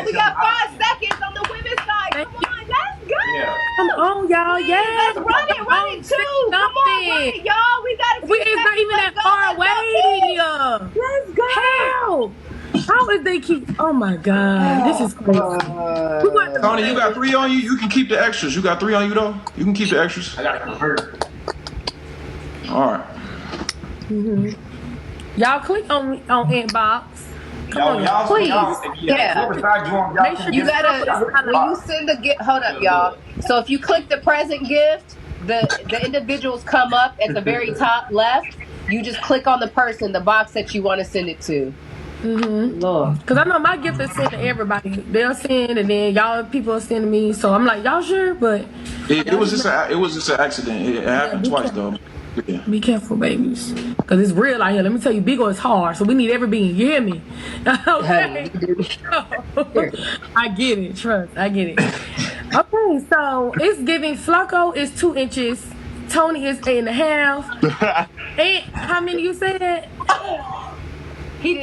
We got 5 seconds on the women's side. Come on, let's go. Come on, y'all. Yeah. Let's run it too. Come on, run it, y'all. We gotta. It's not even that far away. Let's go. How is they keep? Oh my God, this is crazy. Tony, you got 3 on you. You can keep the extras. You got 3 on you though. You can keep the extras. I gotta convert. All right. Y'all click on inbox. Come on, y'all, please. Yeah. Make sure you gotta. When you send the gift, hold up, y'all. So if you click the present gift, the individuals come up at the very top left. You just click on the person, the box that you want to send it to. Lord. Because I know my gift is sent to everybody. They'll send, and then y'all people are sending me. So I'm like, y'all sure? But it was just an accident. It happened twice though. Yeah. Be careful, babies, because it's real out here. Let me tell you, Bigo is hard, so we need every bean. You hear me? Okay. I get it. Trust. I get it. Okay, so it's giving. Flacco is 2 inches. Tony is 8.5. And how many you said?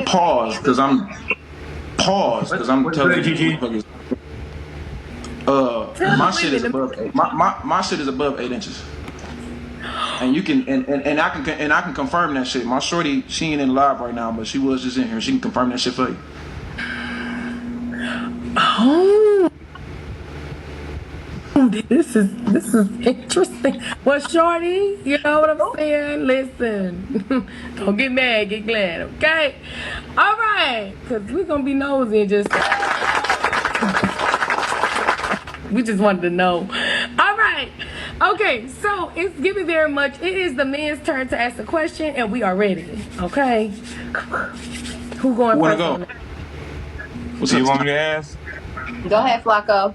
Pause, because I'm telling you. My shit is above 8. My shit is above 8 inches. And you can and I can confirm that shit. My shorty, she ain't in live right now, but she was just in here. She can confirm that shit for you. Oh, this is interesting. Well, shorty, you know what I'm saying? Listen, don't get mad, get glad, okay? All right, because we're gonna be nosy and just we just wanted to know. All right. Okay, so it's giving very much. It is the men's turn to ask the question, and we are ready. Okay, who going first? Go? Do you want me to ask? Go ahead, Flacco.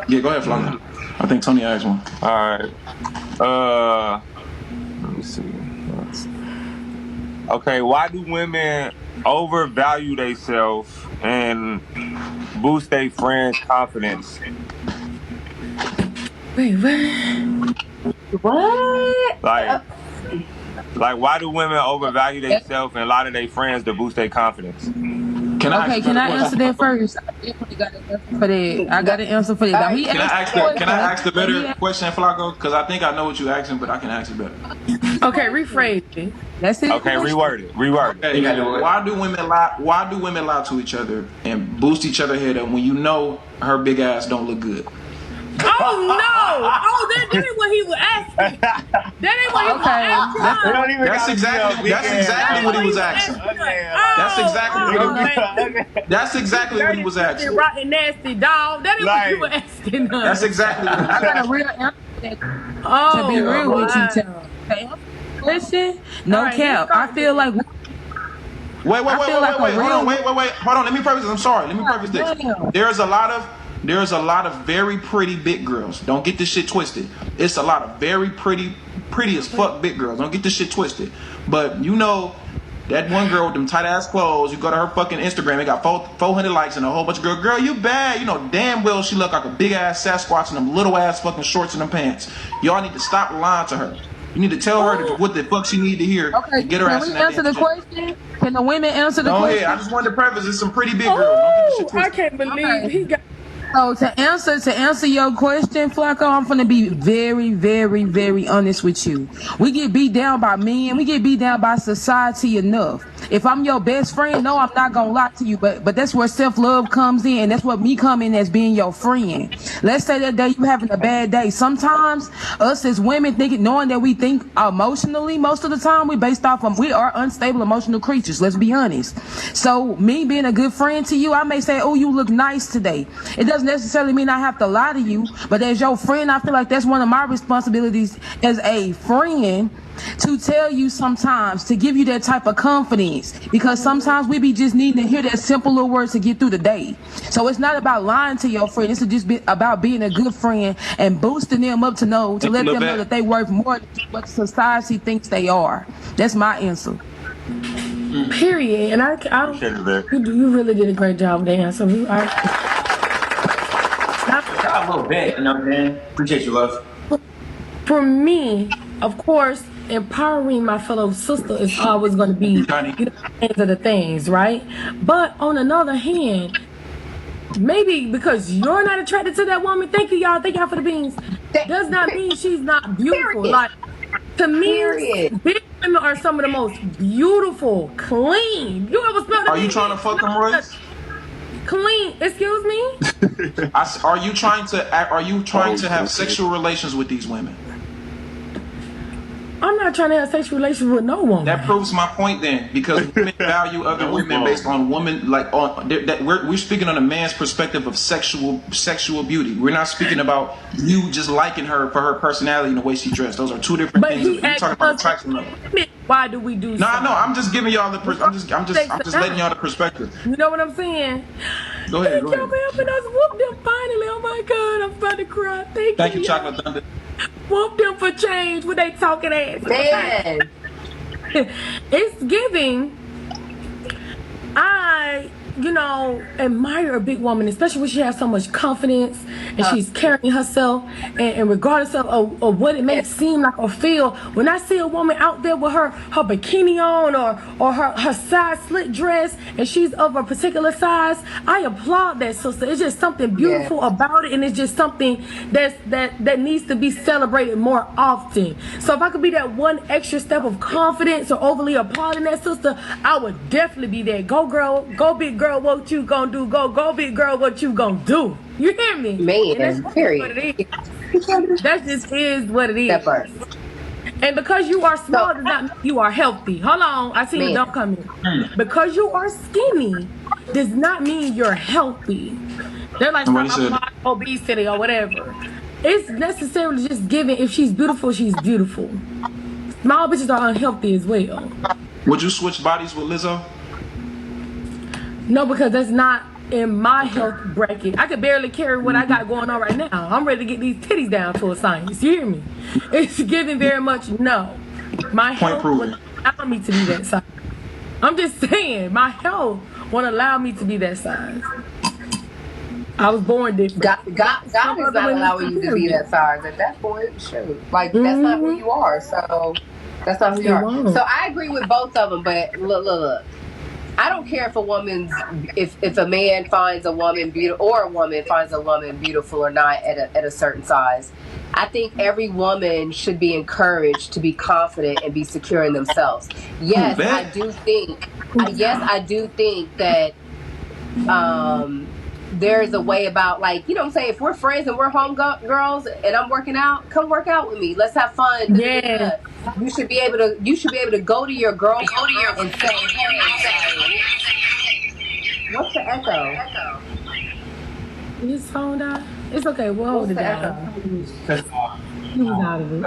Yeah, go ahead, Flacco. I think Tony asked one. All right. Let me see. Okay, why do women overvalue themselves and boost their friends' confidence? Wait, what? Like, Like, why do women overvalue themselves and a lot of their friends to boost their confidence? Can I answer that first? I definitely got an answer for that. I got an answer for that. Can I ask the better question, Flacco? Because I think I know what you're asking, but I can ask it better. Okay, rephrase it. That's it. Okay, reword it. Okay, why do women lie? Why do women lie to each other and boost each other head up when you know her big ass don't look good? Oh no! Oh, that ain't what he was asking. That ain't what he was asking. That's exactly what he was asking. That's exactly what he was asking. Rotten nasty dog. That ain't what you were asking. That's exactly. I got a real answer to be real with you. Listen, no cap. I feel like. Wait. Hold on. Let me preface this. I'm sorry. Let me preface this. There's a lot of very pretty big girls. Don't get this shit twisted. It's a lot of very pretty as fuck big girls. Don't get this shit twisted. But you know that one girl with them tight ass clothes, you go to her fucking Instagram, it got 400 likes and a whole bunch of girl, you bad. You know damn well she look like a big ass Sasquatch in them little ass fucking shorts and them pants. Y'all need to stop lying to her. You need to tell her what the fuck she need to hear to get her ass in that answer the question? Can the women answer the question? Yeah, I just wanted to preface it's some pretty big girls. Don't get this shit twisted. I can't believe he got. So to answer your question, Flacco, I'm gonna be very, very, very honest with you. We get beat down by men. We get beat down by society enough. If I'm your best friend, no, I'm not gonna lie to you. But that's where self-love comes in, and that's what me coming as being your friend. Let's say that day you having a bad day. Sometimes us as women knowing that we think emotionally, most of the time we are unstable emotional creatures. Let's be honest. So me being a good friend to you, I may say, "Oh, you look nice today." It doesn't necessarily mean I have to lie to you, but as your friend, I feel like that's one of my responsibilities as a friend to tell you sometimes, to give you that type of confidence, because sometimes we be just needing to hear that simple little words to get through the day. So it's not about lying to your friend. It's just about being a good friend and boosting them up to let them know that they worth more than what society thinks they are. That's my answer. Period. And you really did a great job with the answer. A little bit, you know what I'm saying? Appreciate you, love. For me, of course, empowering my fellow sister is always going to be ends of the things, right? But on another hand, maybe because you're not attracted to that woman, thank you, y'all. Thank y'all for the beans. Does not mean she's not beautiful. Period. Like, to me, big women are some of the most beautiful, clean. You ever smell? Are you trying to fuck them, Royce? Clean, excuse me? Are you trying to have sexual relations with these women? I'm not trying to have sexual relations with no woman. That proves my point then, because women value other women based on women, like we're speaking on a man's perspective of sexual beauty. We're not speaking about you just liking her for her personality and the way she dressed. Those are two different things. We're talking about attraction level. Why do we do? No, I'm just giving y'all the. I'm just letting y'all the perspective. You know what I'm saying? Go ahead. Thank y'all for helping us whoop them finally. Oh my God, I'm about to cry. Thank you, Chocolate Thunder. Whoop them for change with they talking ass. Man. It's giving. I admire a big woman, especially when she has so much confidence and she's carrying herself, and regardless of what it may seem like or feel. When I see a woman out there with her bikini on or her size slit dress and she's of a particular size, I applaud that sister. It's just something beautiful about it, and it's just something that needs to be celebrated more often. So if I could be that one extra step of confidence or overly applauding that sister, I would definitely be there. Go girl, go big girl. What you gonna do? Go big girl, what you gonna do? You hear me? Man, period. What it is. That just is what it is. That part. And because you are small does not mean you are healthy. Hold on, I see you don't come in. Because you are skinny does not mean you're healthy. They're like obesity or whatever. It's necessarily just given. If she's beautiful, she's beautiful. Small bitches are unhealthy as well. Would you switch bodies with Lizzo? No, because that's not in my health bracket. I could barely carry what I got going on right now. I'm ready to get these titties down to a science. You hear me? It's giving very much no. My health would allow me to be that size. I'm just saying, my health won't allow me to be that size. I was born different. God is not allowing you to be that size at that point. Shoot. Like, that's not who you are. So That's not who you It are. won't. So I agree with both of them, but look. I don't care if a man finds a woman beautiful or a woman finds a woman beautiful or not at a certain size. I think every woman should be encouraged to be confident and be secure in themselves. Yes, I do think. Yes, I do think that there's a way about, like, you know what I'm saying, if we're friends and we're girls and I'm working out, come work out with me. Let's have fun. Yeah. You should be able to go to your girlfriend and say, hey, what's the echo? His phone died. It's okay. We'll hold it down. He was out of it.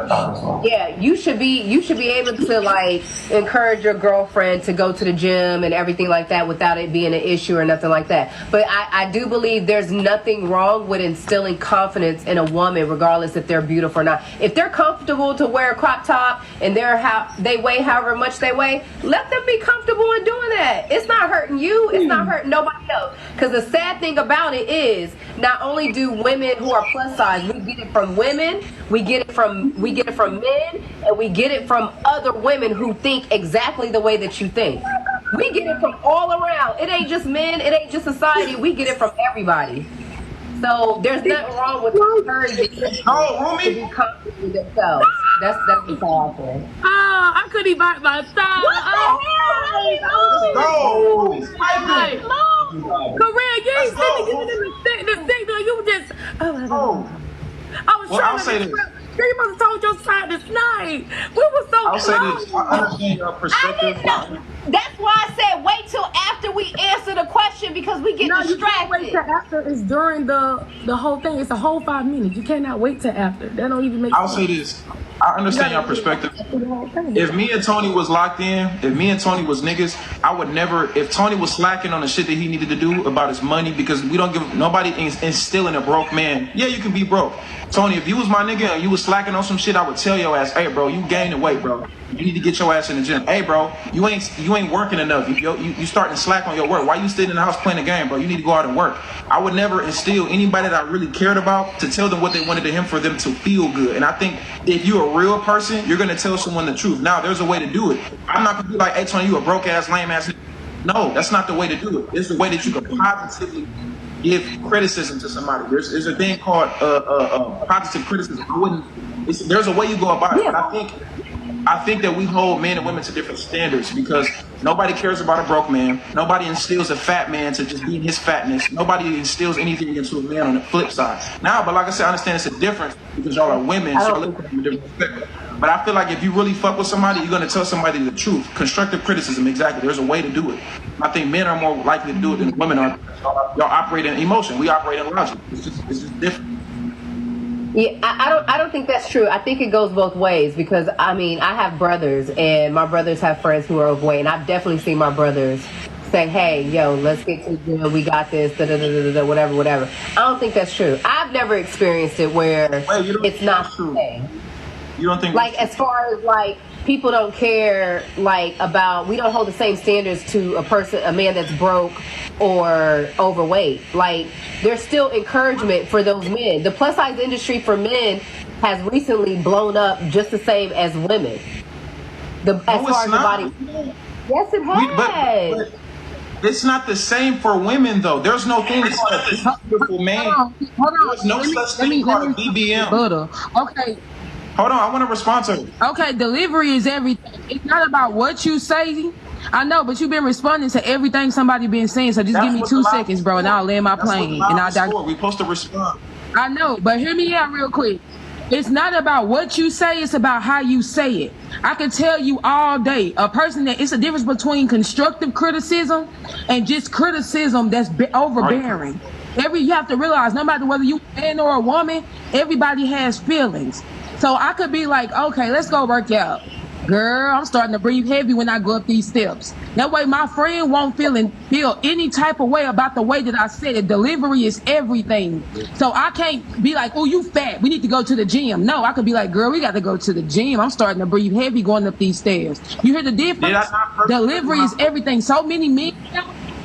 Yeah, you should be able to, like, encourage your girlfriend to go to the gym and everything like that without it being an issue or nothing like that. But I do believe there's nothing wrong with instilling confidence in a woman, regardless if they're beautiful or not. If they're comfortable to wear a crop top and they weigh however much they weigh, let them be comfortable in doing that. It's not hurting you. It's not hurting nobody else. Because the sad thing about it is, not only do women who are plus size, we get it from women, we get it from men, and we get it from other women who think exactly the way that you think. We get it from all around. It ain't just men, it ain't just society. We get it from everybody. So there's nothing wrong with encouraging people to be confident in themselves. That's the all I say. Oh, I couldn't invite my son. Korea, you ain't sitting in the signal. You just. I was trying to. Say this. You must have told your side this night. We were so I'll close. say this. I understand your perspective. That's why I said wait till after we answer the question, because we get distracted. You can't wait till after. It's during the whole thing. It's a whole 5 minutes. You cannot wait till after. That don't even make sense. I'll say this. I understand your perspective. If me and Tony was locked in, if me and Tony was niggas, I would never, if Tony was slacking on the shit that he needed to do about his money, because we don't give, nobody instilling a broke man. Yeah, you can be broke. Tony, if you was my nigga and you was slacking on some shit, I would tell your ass, hey bro, you gaining weight, bro. You need to get your ass in the gym. Hey bro, you ain't working enough. You starting to slack on your work. Why you sitting in the house playing a game, bro? You need to go out and work. I would never instill anybody that I really cared about to tell them what they wanted to him for them to feel good. And I think if you're a real person, you're gonna tell someone the truth. Now there's a way to do it. I'm not gonna be like, hey Tony, you a broke ass, lame ass. No, that's not the way to do it. It's the way that you can positively give criticism to somebody. There's a thing called positive criticism. There's a way you go about it. But I think that we hold men and women to different standards, because nobody cares about a broke man. Nobody instills a fat man to just be in his fatness. Nobody instills anything into a man on the flip side. Now, but like I said, I understand it's a difference because y'all are women, so y'all look at it from a different perspective. But I feel like if you really fuck with somebody, you're gonna tell somebody the truth. Constructive criticism, exactly. There's a way to do it. I think men are more likely to do it than women are. Y'all operate in emotion. We operate in logic. It's just different. Yeah, I don't think that's true. I think it goes both ways, because I mean, I have brothers, and my brothers have friends who are overweight, and I've definitely seen my brothers say, hey, yo, let's get to the gym, we got this, whatever. I don't think that's true. I've never experienced it where it's not the same. You don't think, like, as far as like people don't care, like, about, we don't hold the same standards to a man that's broke or overweight. Like, there's still encouragement for those men. The plus size industry for men has recently blown up just the same as women. As far as the body. Yes, it has. But it's not the same for women, though. There's no thing that's called a beautiful man. Hold on. There's no such thing called a BBM. Okay. Hold on, I want to respond to it. Okay, delivery is everything. It's not about what you say. I know, but you've been responding to everything somebody been saying, so just give me 2 seconds, bro, and I'll land my plane. And we're supposed to respond. I know, but hear me out real quick. It's not about what you say, it's about how you say it. I can tell you all day, a person that it's a difference between constructive criticism and just criticism that's overbearing. You have to realize, no matter whether you a man or a woman, everybody has feelings. So I could be like, okay, let's go work out. Girl, I'm starting to breathe heavy when I go up these steps. That way my friend won't feel any type of way about the way that I said it. Delivery is everything. So I can't be like, oh, you fat, we need to go to the gym. No, I could be like, girl, we got to go to the gym. I'm starting to breathe heavy going up these stairs. You hear the difference? Delivery is everything. So many men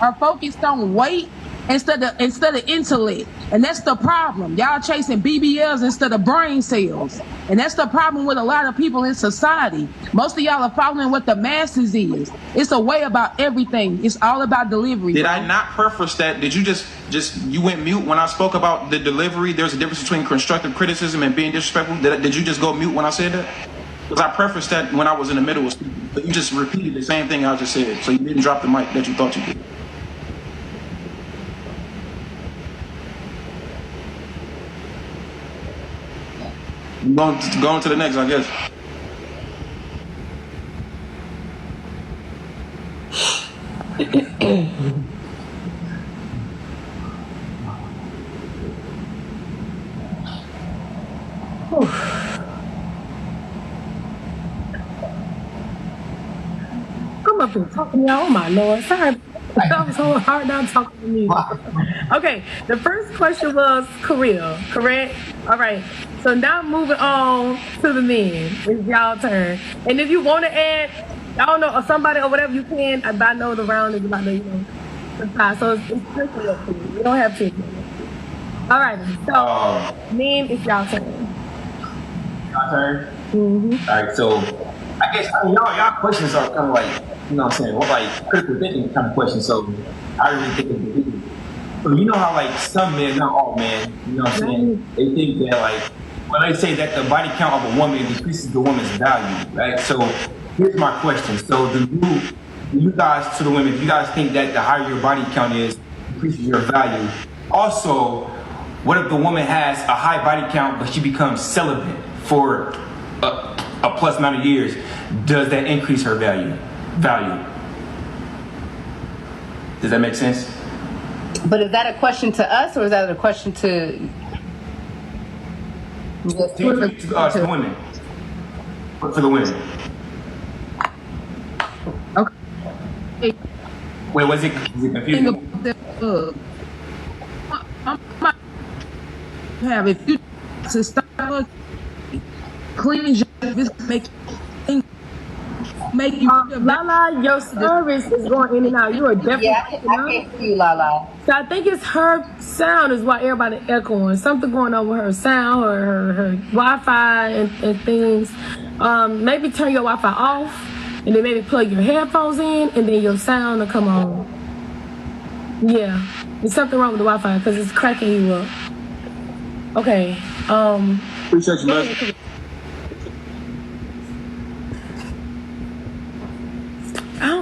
are focused on weight instead of intellect. And that's the problem. Y'all chasing BBLs instead of brain cells. And that's the problem with a lot of people in society. Most of y'all are following what the masses is. It's a way about everything. It's all about delivery. Did I not preface that? Did you just you went mute when I spoke about the delivery? There's a difference between constructive criticism and being disrespectful. Did you just go mute when I said that? Because I prefaced that when I was in the middle of speaking, but you just repeated the same thing I just said. So you didn't drop the mic that you thought you did. Going to the next, I guess. I'm up here talking to y'all. Oh my Lord. Sorry. That was so hard not talking to me. Okay, the first question was career, correct? All right. So now moving on to the men. It's y'all turn. And if you want to add, I don't know, or somebody or whatever you can, I know the round is about to, the time. So it's strictly up to you. You don't have to. All right. So men, it's y'all turn. My turn? Mm-hmm. All right, so I guess y'all questions are kind of like, you know what I'm saying, what like critical thinking kind of questions, so I really think of it. So you know how like some men, not all men, you know what I'm saying, they think that like, when they say that the body count of a woman decreases the woman's value, right? So here's my question. So do you guys, to the women, do you guys think that the higher your body count is, increases your value? Also, what if the woman has a high body count, but she becomes celibate for a plus amount of years? Does that increase her value? Does that make sense? But is that a question to us, or is that a question to the women? For the women. Okay. Wait, was it confusing? Have if you to start clean your make you Lala, your service is going in and out. You are definitely I can't see you, Lala. So I think it's her sound is why everybody echoing. Something going on with her sound or her Wi-Fi and things. Maybe turn your Wi-Fi off and then maybe plug your headphones in and then your sound will come on. Yeah, there's something wrong with the Wi-Fi because it's cracking you up. Okay. Appreciate you, man.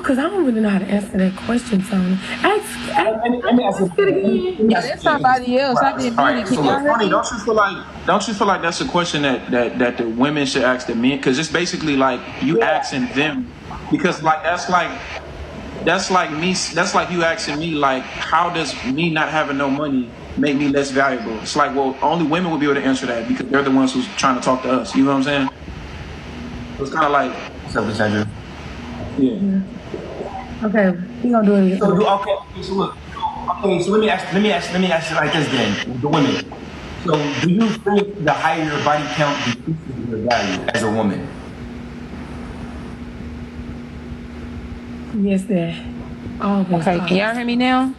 Because I don't really know how to answer that question, Tony. Let me ask it again. Yeah, that's somebody else. I didn't Right. So Tony, don't you feel like that's a question that the women should ask the men? Because it's basically like you asking them, because like that's like you asking me like, how does me not having no money make me less valuable? It's like, well, only women will be able to answer that because they're the ones who's trying to talk to us. You know what I'm saying? It's kind of like self-centered. Yeah. Okay, we gonna do it. So so look. Okay, so let me ask you like this then, the women. So do you think the higher your body count decreases your value as a woman? Yes, Dad. Okay, can y'all hear me now?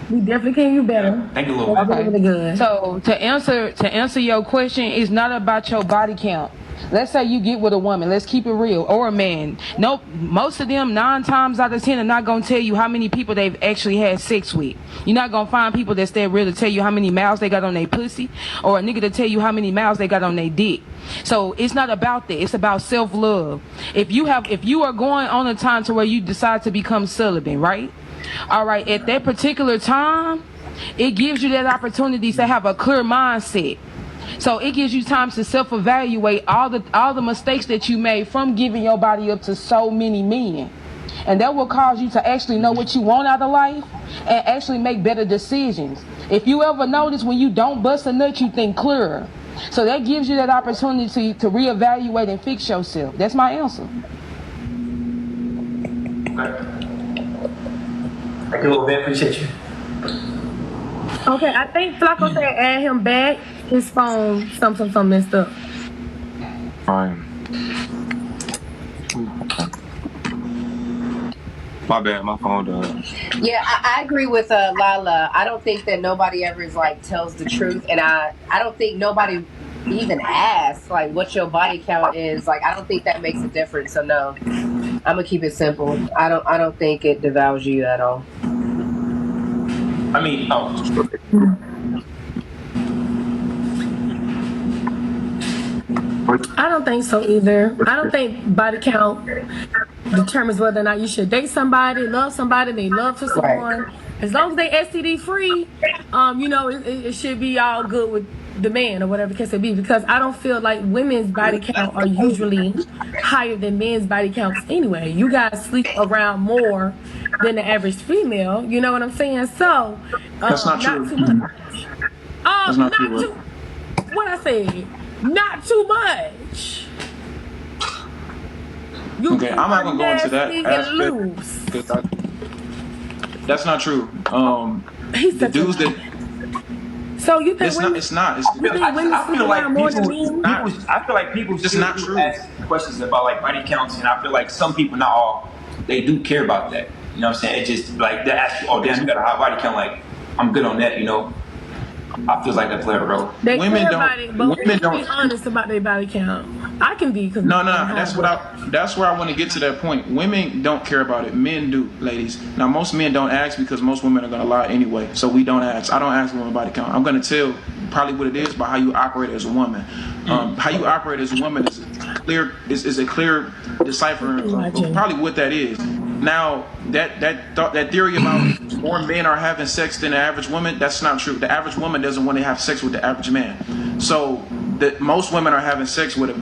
We definitely can hear you better. Thank you, Lord. Okay. Really good. So to answer your question, it's not about your body count. Let's say you get with a woman, let's keep it real, or a man. Nope, most of them 9 times out of 10 are not gonna tell you how many people they've actually had sex with. You're not gonna find people that stay real to tell you how many mouths they got on their pussy, or a nigga to tell you how many mouths they got on their dick. So it's not about that. It's about self-love. If you are going on a time to where you decide to become celibate, right? All right, at that particular time, it gives you that opportunity to have a clear mindset. So it gives you time to self-evaluate all the mistakes that you made from giving your body up to so many men. And that will cause you to actually know what you want out of life and actually make better decisions. If you ever notice when you don't bust a nut, you think clearer. So that gives you that opportunity to reevaluate and fix yourself. That's my answer. Thank you, Lord. Appreciate you. Okay, I think Flacco said add him back. His phone, something messed up. Fine. My bad, my phone died. Yeah, I agree with Lala. I don't think that nobody ever is like tells the truth, and I don't think nobody even asks like what your body count is. Like I don't think that makes a difference. So no, I'm gonna keep it simple. I don't think it devours you at all. I mean, I don't think so either. I don't think body count determines whether or not you should date somebody, love somebody, they love for someone. Right. As long as they STD free, it should be all good with the man or whatever the case may be. Because I don't feel like women's body count are usually higher than men's body counts anyway. You guys sleep around more than the average female. You know what I'm saying? So That's not true. Too much. That's not true. What I said? Not too much. Okay, I'm not gonna go into that aspect. That's not true. The dudes that. So you think it's not. I feel like people just not true. Ask questions about like body counts, and I feel like some people, not all, they do care about that. You know what I'm saying? It's just like they ask you, oh damn, you got a high body count. Like I'm good on that. You know. I feel like they play a role. Women don't be honest about their body count. I can be. No. That's where I want to get to that point. Women don't care about it. Men do, ladies. Now most men don't ask because most women are gonna lie anyway. So we don't ask. I don't ask women body count. I'm gonna tell probably what it is by how you operate as a woman. How you operate as a woman is a clear deciphering of probably what that is. Now that theory about more men are having sex than the average woman, that's not true. The average woman doesn't want to have sex with the average man. So most women are having sex with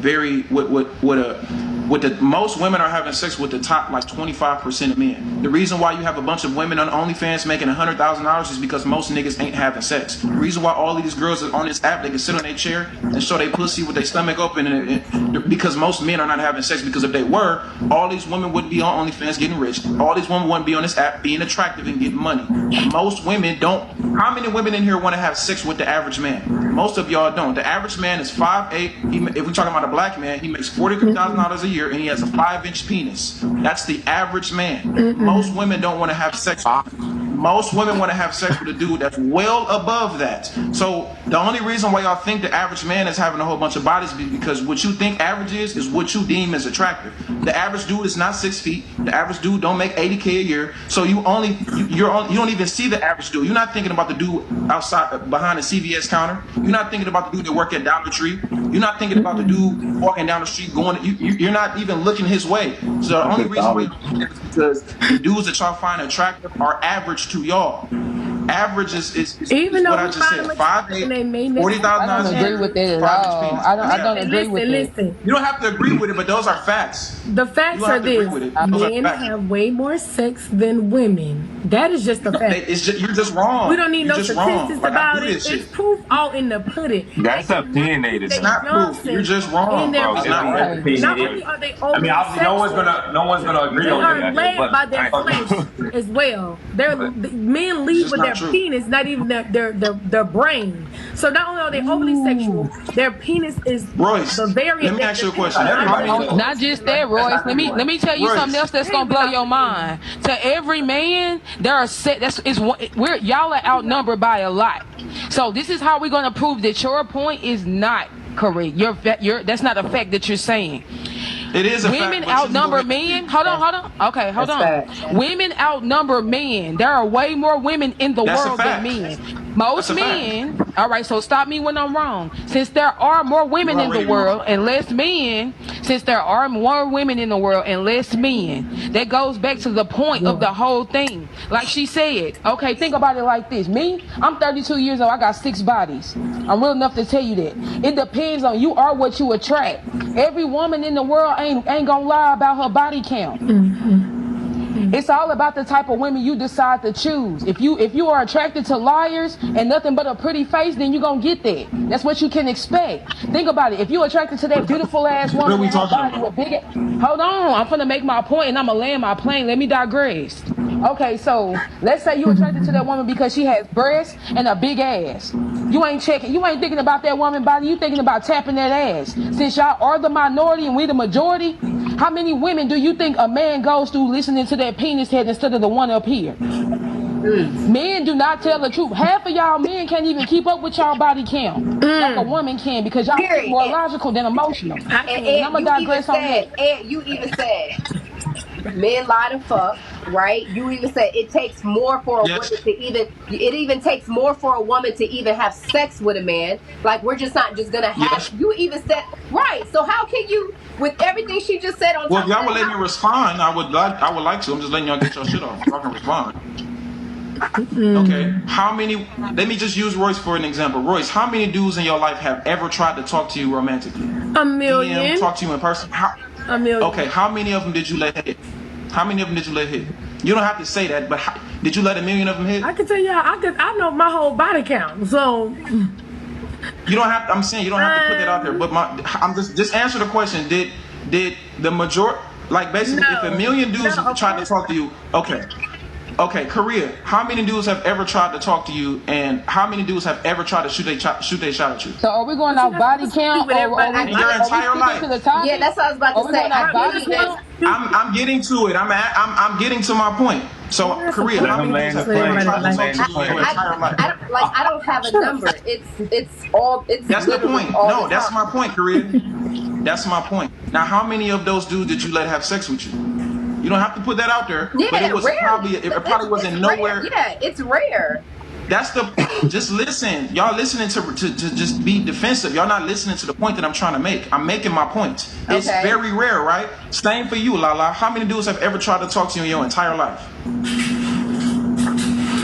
most women are having sex with the top like 25% of men. The reason why you have a bunch of women on OnlyFans making $100,000 is because most niggas ain't having sex. The reason why all of these girls are on this app, they can sit on their chair and show their pussy with their stomach open, and because most men are not having sex. Because if they were, all these women wouldn't be on OnlyFans getting rich. All these women wouldn't be on this app being attractive and getting money. Most women don't. How many women in here want to have sex with the average man? Most of y'all don't. The average man is 5'8". If we're talking about a black man, he makes $40,000 a year and he has a 5-inch penis. That's the average man. Most women don't want to have sex. Most women want to have sex with a dude that's well above that. So the only reason why y'all think the average man is having a whole bunch of bodies is because what you think average is what you deem as attractive. The average dude is not 6 feet. The average dude don't make $80K a year. So you don't even see the average dude. You're not thinking about the dude outside behind the CVS counter. You're not thinking about the dude that work at Dollar Tree. You're not thinking about the dude walking down the street going. You're not even looking his way. So the only reason why is because the dudes that y'all find attractive are average to y'all. Average is even what I just said. 5'8", $40,000. I don't agree with it at all. I don't agree with it. You don't have to agree with it, but those are facts. The facts are this: men have way more sex than women. That is just a fact. You're just wrong. We don't need no statistics about it. It's proof all in the pudding. That's opinionated. It's not proof. You're just wrong, bro. It's not opinionated. Not only are they I mean, obviously, no one's gonna agree on that. They are led by their flesh as well. Men lead with their penis, not even their brain. So not only are they overly sexual, their penis is Royce, the very. Let me ask you a question. Not just that, Royce. Let me tell you something else that's gonna blow your mind. To every man, there are y'all are outnumbered by a lot. So this is how we're gonna prove that your point is not correct. That's not a fact that you're saying. It is a women fact, outnumber men. Hold on. Okay, hold on. Women outnumber men. There are way more women in the world than men. Most men. All right, so stop me when I'm wrong. Since there are more women in the world and less men, that goes back to the point of the whole thing. Like she said, okay, think about it like this. Me, I'm 32 years old. I got 6 bodies. I'm real enough to tell you that. It depends on you are what you attract. Every woman in the world ain't gonna lie about her body count. It's all about the type of women you decide to choose. If you are attracted to liars and nothing but a pretty face, then you're gonna get that. That's what you can expect. Think about it. If you're attracted to that beautiful ass woman with big, hold on, I'm gonna make my point and I'm gonna land my plane. Let me digress. Okay, so let's say you're attracted to that woman because she has breasts and a big ass. You ain't thinking about that woman body, you thinking about tapping that ass. Since y'all are the minority and we the majority, How many women do you think a man goes through listening to their penis head instead of the one up here? Men do not tell the truth. Half of y'all men can't even keep up with y'all body count like a woman can because y'all are more logical than emotional. And I'm gonna digress on that. And you even said men lie to fuck, right? You even said it takes more for a woman to even takes more for a woman to even have sex with a man. Like we're just not just gonna have. You even said right. So how can you, with everything she just said on? Well, if y'all would let me respond, I would like to. I'm just letting y'all get your shit off. Y'all can respond. Okay. How many? Let me just use Royce for an example. Royce, how many dudes in your life have ever tried to talk to you romantically? A million. DM, talk to you in person? A million. Okay. How many of them did you let hit? How many of them did you let hit? You don't have to say that, but did you let a million of them hit? I can tell y'all. I know my whole body count. So you don't have. I'm saying you don't have to put that out there. But I'm just answer the question. Did the majority, like basically, if a million dudes tried to talk to you, okay, Korea, how many dudes have ever tried to talk to you, and how many dudes have ever tried to shoot their shot at you? So are we going off body count or your entire life? Yeah, that's what I was about to say. Body count? I'm getting to it. I'm getting to my point. So Korea, how many dudes have ever tried to talk to you in your entire life? I don't have a number. It's that's the point. No, that's my point, Korea. That's my point. Now, how many of those dudes did you let have sex with you? You don't have to put that out there, but it was probably wasn't nowhere. Rare. Yeah, it's rare. That's just listen. Y'all listening to just be defensive. Y'all not listening to the point that I'm trying to make. I'm making my point. It's very rare, right? Same for you, Lala. How many dudes have ever tried to talk to you in your entire life?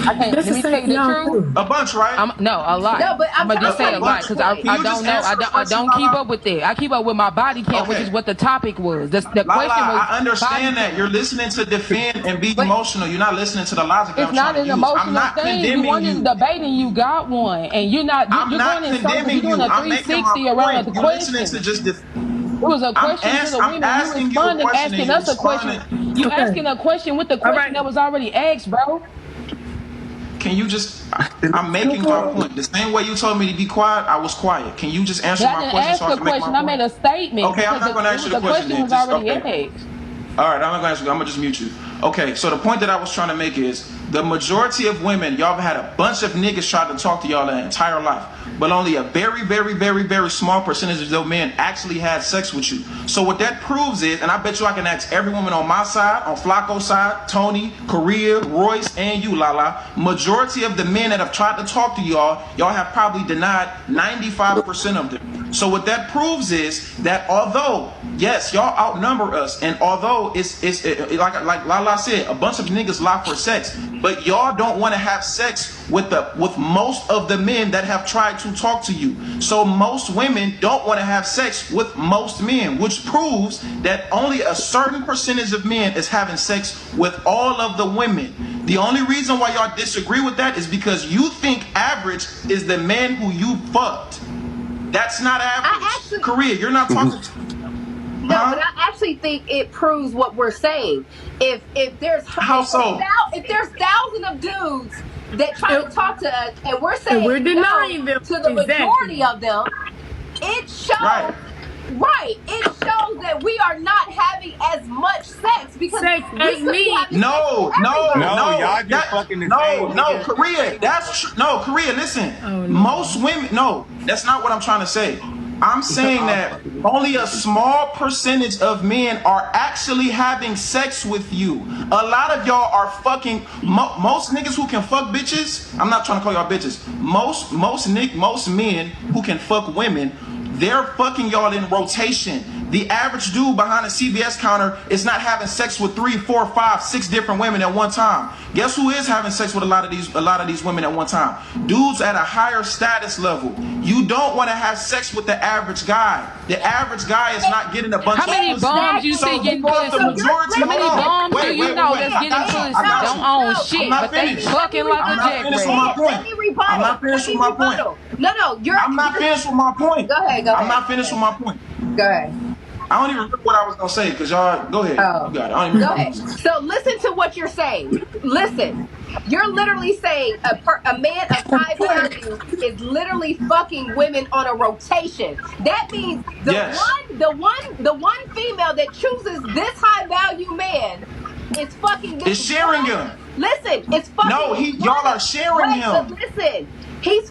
I can't. Let me tell you the truth. A bunch, right? No, a lot. No, but I'm gonna just say a lot because I don't know. I don't keep up with it. I keep up with my body count, which is what the topic was. The question was. I understand that you're listening to defend and be emotional. You're not listening to the logic. It's not an emotional thing. You wanted to debate and you got one, and you're not. You're going in circles. You're doing a 360 around the question. It was a question to the women. You responded, asking us a question. You asking a question with the question that was already asked, bro. Can you just? I'm making my point. The same way you told me to be quiet, I was quiet. Can you just answer my question so I can make my point? I made a statement. Okay, I'm not going to ask you the question. The question was already asked. All right, I'm not going to ask you. I'm going to just mute you. Okay, so the point that I was trying to make is the majority of women, y'all have had a bunch of niggas try to talk to y'all their entire life, but only a very, very, very, very small percentage of those men actually had sex with you. So what that proves is, and I bet you I can ask every woman on my side, on Flacco's side, Tony, Korea, Royce, and you, Lala, majority of the men that have tried to talk to y'all have probably denied 95% of them. So what that proves is that although, yes, y'all outnumber us, and although it's like Lala said, a bunch of niggas lie for sex, but y'all don't want to have sex with most of the men that have tried to talk to you. So most women don't want to have sex with most men, which proves that only a certain percentage of men is having sex with all of the women. The only reason why y'all disagree with that is because you think average is the man who you fucked. That's not average. Korea, you're not talking to. No, but I actually think it proves what we're saying. If there's if there's thousands of dudes that try to talk to us, and we're saying and we're denying them to the majority of them, it shows. Right. It shows that we are not having as much sex because sex ain't me. No, y'all just fucking the same. Korea. That's true. No, Korea. Listen, most women. No, that's not what I'm trying to say. I'm saying that only a small percentage of men are actually having sex with you. A lot of y'all are fucking. Most niggas who can fuck bitches. I'm not trying to call y'all bitches. Most men who can fuck women, they're fucking y'all in rotation. The average dude behind a CVS counter is not having sex with 3, 4, 5, 6 different women at one time. Guess who is having sex with a lot of these women at one time? Dudes at a higher status level. You don't want to have sex with the average guy. The average guy is not getting a bunch of. How many bombs you see getting pussy? How many bombs do you know that's getting pussy? Don't own shit, but they fucking like a jackrabbit. I'm not finished with my point. No, I'm not finished with my point. Go ahead. I'm not finished with my point. Go ahead. I don't even remember what I was gonna say because y'all go ahead. Oh. You got it. I don't even Go remember. ahead. So listen to what you're saying. Listen. You're literally saying a man of high value is literally fucking women on a rotation. That means the one female that chooses this high value man is fucking this. Is sharing him. Listen, it's fucking. No, y'all are sharing him. But listen, she's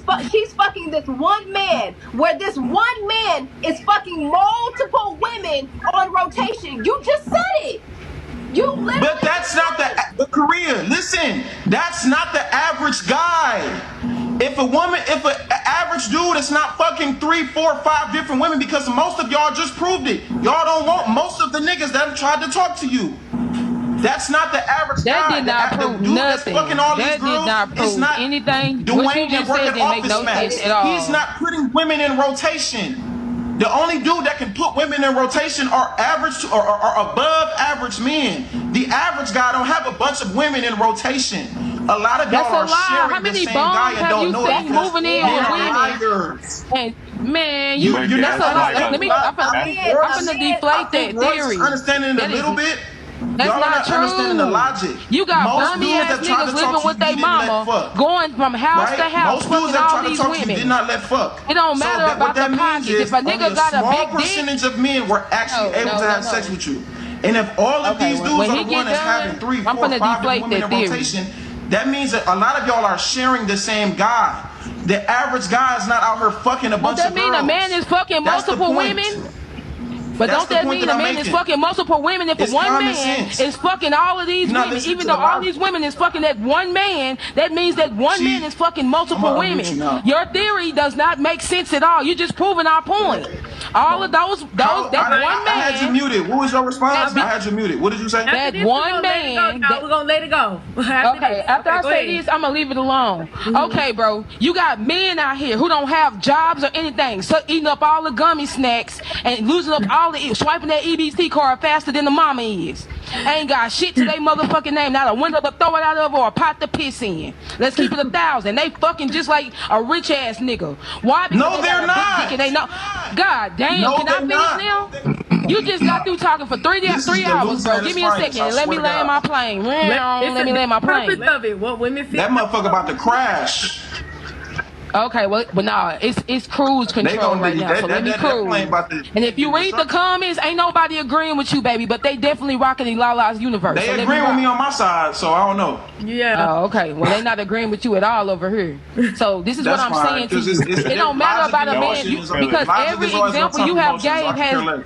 fucking this one man, where this one man is fucking multiple women on rotation. You just said it. But that's not the Korea. Listen, that's not the average guy. If an average dude is not fucking 3, 4, 5 different women, because most of y'all just proved it. Y'all don't want most of the niggas that have tried to talk to you. That's not the average guy. That did not prove nothing. That did not prove anything. What you just said didn't make no sense at all. He's not putting women in rotation. The only dude that can put women in rotation are average or above average men. The average guy don't have a bunch of women in rotation. A lot of y'all are sharing the same guy and don't know it. Moving in with women. And man, you're not. I'm gonna deflate that theory. Understanding it a little bit. That's not true. Understanding the logic. You got bummy ass niggas living with their mama, going from house to house, fucking all these women. Did not let fuck. It don't matter about the pockets. If a nigga got a big dick, percentage of men were actually able to have sex with you. And if all of these dudes are the one that's having 3, 4, 5 different women in rotation, that means that a lot of y'all are sharing the same guy. The average guy is not out here fucking a bunch of girls. Does that mean a man is fucking multiple women? But don't that mean a man is fucking multiple women if one man is fucking all of these women? Even though all these women is fucking that one man, that means that one man is fucking multiple women. Your theory does not make sense at all. You're just proving our point. All of those that one man. I had you muted. What was your response? I had you muted. What did you say? That one man. We're gonna let it go. Okay, after I say this, I'm gonna leave it alone. Okay, bro. You got men out here who don't have jobs or anything, so eating up all the gummy snacks and losing up all swiping that EBT card faster than the mama is. Ain't got shit to their motherfucking name, not a window to throw it out of or a pot to piss in. Let's keep it 1,000. They fucking just like a rich ass nigga. Why? Because no, they're not. They know. God damn, no, can I finish now? You just got through talking for 3 hours, bro. Give me a second and let me land my plane. Let me land my plane. Of it. What women feel. That motherfucker about to crash. Okay, well, but nah, it's cruise control right now, so let me cruise. And if you read the comments, ain't nobody agreeing with you, baby, but they definitely rocking Lala's universe. They agreeing with me on my side, so I don't know. Yeah. Oh, okay. Well, they not agreeing with you at all over here. So this is what I'm saying to you. It don't matter about a man because every example you have gave has.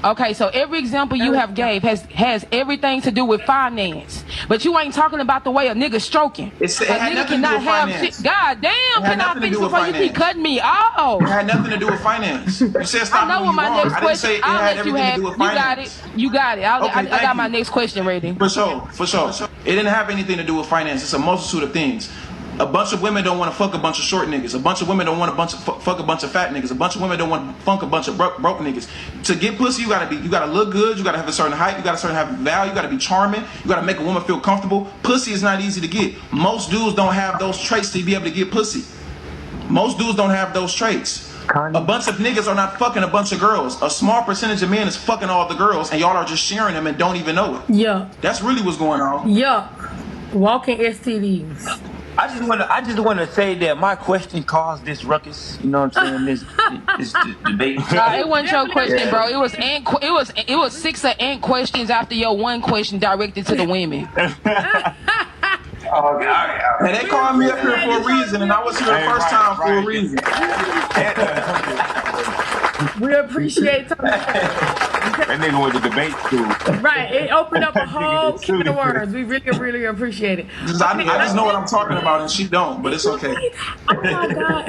Okay, so every example you have gave has everything to do with finance, but you ain't talking about the way a nigga stroking. A nigga cannot have shit. God damn, can I finish before you keep cutting me off? It had nothing to do with finance. You said stop. I know what my next question. I'll let you have. You got it. I got my next question ready. For sure. It didn't have anything to do with finance. It's a multitude of things. A bunch of women don't want to fuck a bunch of short niggas. A bunch of women don't want to fuck a bunch of fat niggas. A bunch of women don't want to fuck a bunch of broke niggas. To get pussy, you gotta look good. You gotta have a certain height. You gotta have value. You gotta be charming. You gotta make a woman feel comfortable. Pussy is not easy to get. Most dudes don't have those traits to be able to get pussy. Most dudes don't have those traits. A bunch of niggas are not fucking a bunch of girls. A small percentage of men is fucking all the girls, and y'all are just sharing them and don't even know it. Yeah. That's really what's going on. Yuck. Walking STDs. I just want to say that my question caused this ruckus. You know what I'm saying? This debate. It wasn't your question, bro. It was 6 ant questions after your one question directed to the women. Okay. And they called me up here for a reason, and I was here the first time for a reason. We appreciate That nigga went to debate school. Right, it opened up a whole can of worms. We really appreciate it. I just know what I'm talking about, and she don't, but it's okay. Oh my God,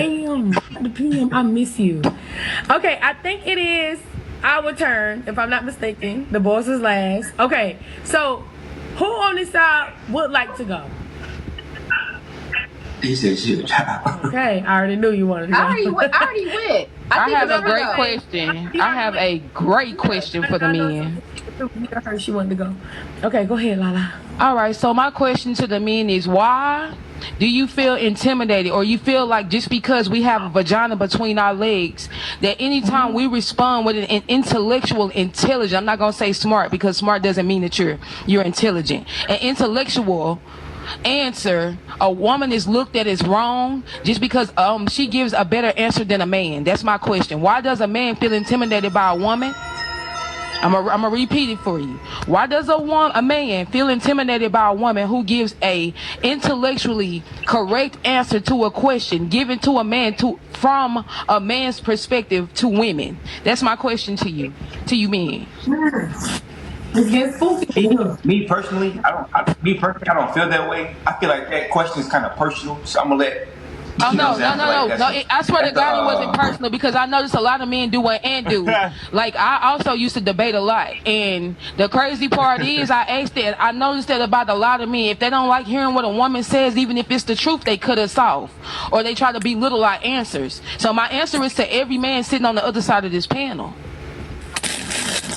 the PM, I miss you. Okay, I think it is our turn, if I'm not mistaken. The boss is last. Okay, so who on this side would like to go? He said shit. Okay, I already knew you wanted to go. I already went. I have a great question. I have a great question for the men. She wanted to go. Okay, go ahead, Lala. All right, so my question to the men is why do you feel intimidated, or you feel like just because we have a vagina between our legs, that anytime we respond with an intellectual intelligence, I'm not gonna say smart because smart doesn't mean that you're intelligent, an intellectual answer, a woman is looked at as wrong just because she gives a better answer than a man? That's my question. Why does a man feel intimidated by a woman? I'm gonna repeat it for you. Why does a man feel intimidated by a woman who gives a intellectually correct answer to a question given to a man from a man's perspective to women? That's my question to you men. Me personally, I don't feel that way. I feel like that question is kind of personal, so I'm gonna let. Oh no! I swear to God, it wasn't personal, because I noticed a lot of men do what and do. Like, I also used to debate a lot, and the crazy part is, I noticed that about a lot of men, if they don't like hearing what a woman says, even if it's the truth, they cut us off, or they try to belittle our answers. So my answer is to every man sitting on the other side of this panel.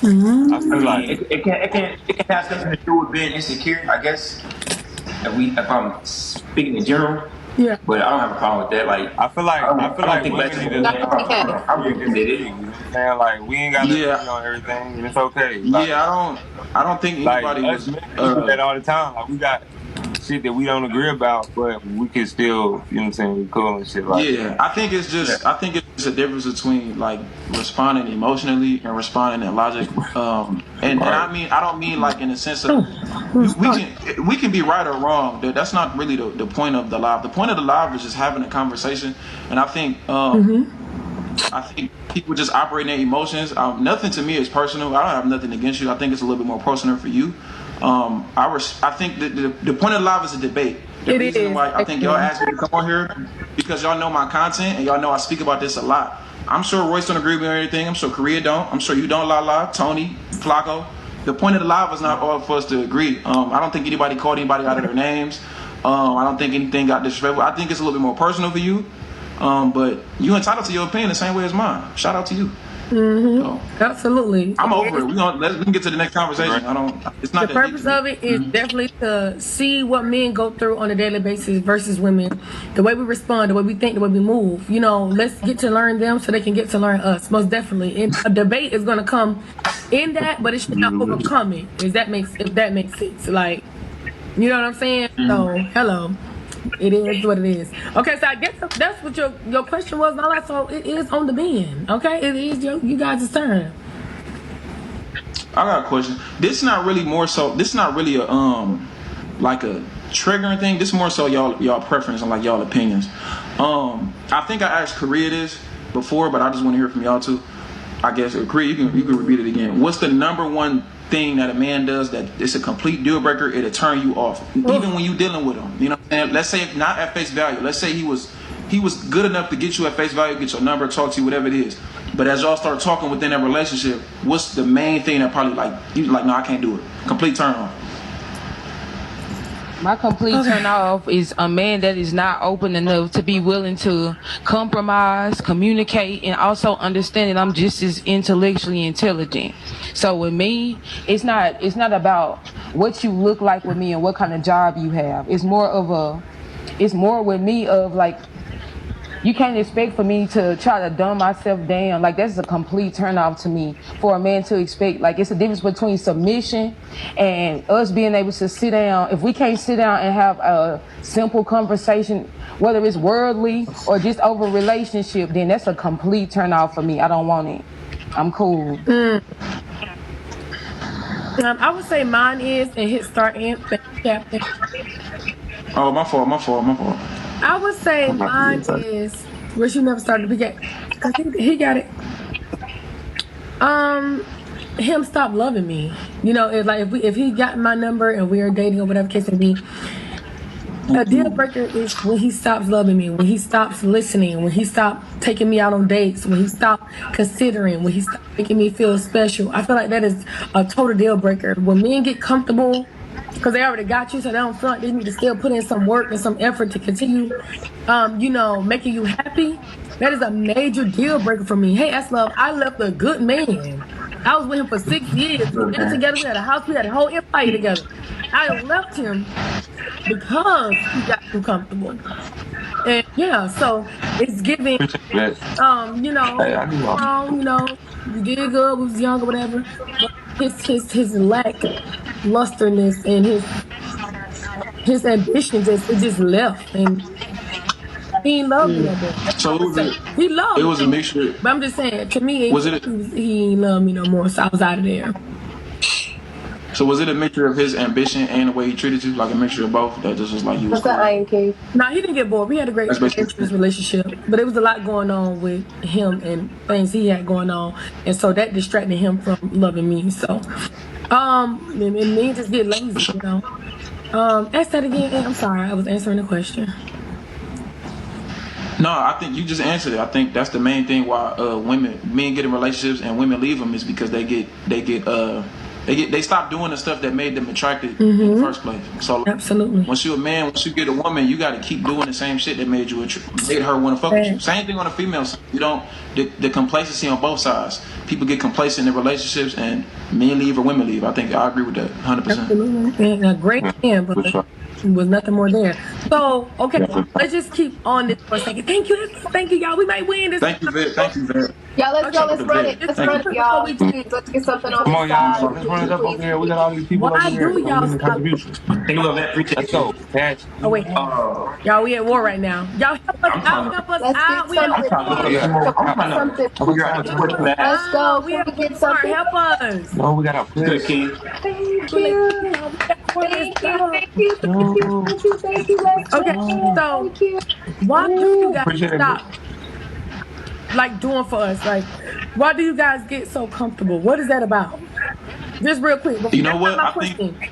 I feel like it can have something to do with being insecure, I guess. If I'm speaking in general. Yeah. But I don't have a problem with that. Like, I feel like women need to I'm agree. You know what I'm saying? Like, we ain't gotta agree on everything, and it's okay. Like, I don't think anybody like, us men do that all the time. Like, we got shit that we don't agree about, but we can still, you know what I'm saying, be cool and shit like that. I think it's just a difference between like responding emotionally and responding in logic. And I don't mean like in the sense of we can be right or wrong. That's not really the point of the live. The point of the live is just having a conversation. And I think I think people just operate their emotions. Nothing to me is personal. I don't have nothing against you. I think it's a little bit more personal for you. I think the point of the live is a debate. The reason why I think y'all asked me to come on here, because y'all know my content and y'all know I speak about this a lot. I'm sure Royce don't agree with me or anything. I'm sure Korea don't. I'm sure you don't, Lala, Tony, Flacco. The point of the live is not all for us to agree. I don't think anybody called anybody out of their names. I don't think anything got disrespectful. I think it's a little bit more personal for you. But you entitled to your opinion the same way as mine. Shout out to you. Mm-hmm. Absolutely. I'm over it. We can get to the next conversation. It's not the purpose of it is definitely to see what men go through on a daily basis versus women, the way we respond, the way we think, the way we move. You know, let's get to learn them so they can get to learn us. Most definitely. And a debate is going to come in that, but it should not overcome it. If that makes sense. Like, you know what I'm saying? So, hello. It is what it is. Okay, so I guess that's what your question was and all that. So it is on the men. Okay, it is you guys' turn. I got a question. This is not really a like a triggering thing. This is more so y'all preference and like y'all opinions. I think I asked Korea this before, but I just want to hear from y'all too. I guess Korea, you can repeat it again. What's the number one thing that a man does that it's a complete deal breaker? It'll turn you off, even when you dealing with him. You know what I'm saying? Let's say if not at face value. Let's say he was good enough to get you at face value, get your number, talk to you, whatever it is. But as y'all start talking within that relationship, what's the main thing that probably no, I can't do it. Complete turn off. My complete turn off is a man that is not open enough to be willing to compromise, communicate, and also understand that I'm just as intellectually intelligent. So with me, it's not about what you look like with me and what kind of job you have. It's more with me of like, you can't expect for me to try to dumb myself down. Like, that's a complete turn off to me for a man to expect. Like, it's a difference between submission and us being able to sit down. If we can't sit down and have a simple conversation, whether it's worldly or just over relationship, then that's a complete turn off for me. I don't want it. I'm cool. I would say mine is and hit start and captain. Oh, my fault. I would say mine is where she never started to begin. Cause he got it. Him stop loving me. You know, it's like if he got my number and we are dating or whatever case may be. A deal breaker is when he stops loving me, when he stops listening, when he stops taking me out on dates, when he stops considering, when he stops making me feel special. I feel like that is a total deal breaker. When men get comfortable, because they already got you, so they don't feel like they need to still put in some work and some effort to continue, making you happy. That is a major deal breaker for me. Hey, S-Love, I left a good man. I was with him for 6 years. We lived together. We had a house. We had a whole empire together. I left him because he got too comfortable. And yeah, so it's giving, you know, you did good, was young or whatever, but his lack lusterness and his ambition just left, and he ain't loved me no more. So He loved it was me, a mixture. but I'm just saying, to me, he ain't love me no more, so I was out of there. So was it a mixture of his ambition and the way he treated you, like a mixture of both? That just was like you was. What's that, INK? No, he didn't get bored. We had a great adventurous relationship, but there was a lot going on with him and things he had going on, and so that distracted him from loving me. So, and me just get lazy, you know. Ask that again. I'm sorry, I was answering the question. No, I think you just answered it. I think that's the main thing why men get in relationships and women leave them is because they stop doing the stuff that made them attracted in the first place. So absolutely, once you're a man, once you get a woman, you got to keep doing the same shit that made her want to fuck with you. Same thing on the female side. You don't the complacency on both sides. People get complacent in relationships, and men leave or women leave. I think I agree with that 100%. Absolutely, and a great man, but there was nothing more there. So okay, let's just keep on this for a second. Thank you, y'all. We might win this. Thank you, Vet. Y'all, let's go. Let's run it. Let's run it, y'all. Let's get something on. Come on, y'all. Let's run it up over here. We got all these people over here. Why do y'all stop? Let's go. Catch. Oh wait, y'all, we at war right now. Y'all help us out. Help us out. We Let's go. We get something. Help us. No, we got a push. Thank you. Okay, so why do you guys stop like doing for us? Like, why do you guys get so comfortable? What is that about? Just real quick. You know what?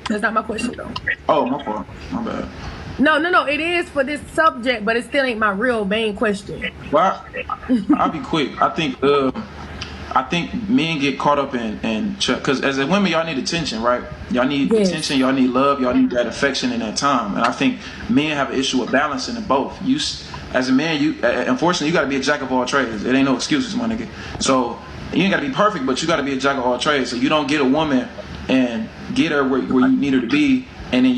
That's not my question though. Oh, my fault. My bad. No. It is for this subject, but it still ain't my real main question. Well, I'll be quick. I think men get caught up in because as a women, y'all need attention, right? Y'all need attention, y'all need love, y'all need that affection in that time. And I think men have an issue of balancing in both. You, as a man, unfortunately, you got to be a jack of all trades. It ain't no excuses, my nigga. So you ain't got to be perfect, but you got to be a jack of all trades. So you don't get a woman and get her where you need her to be, and then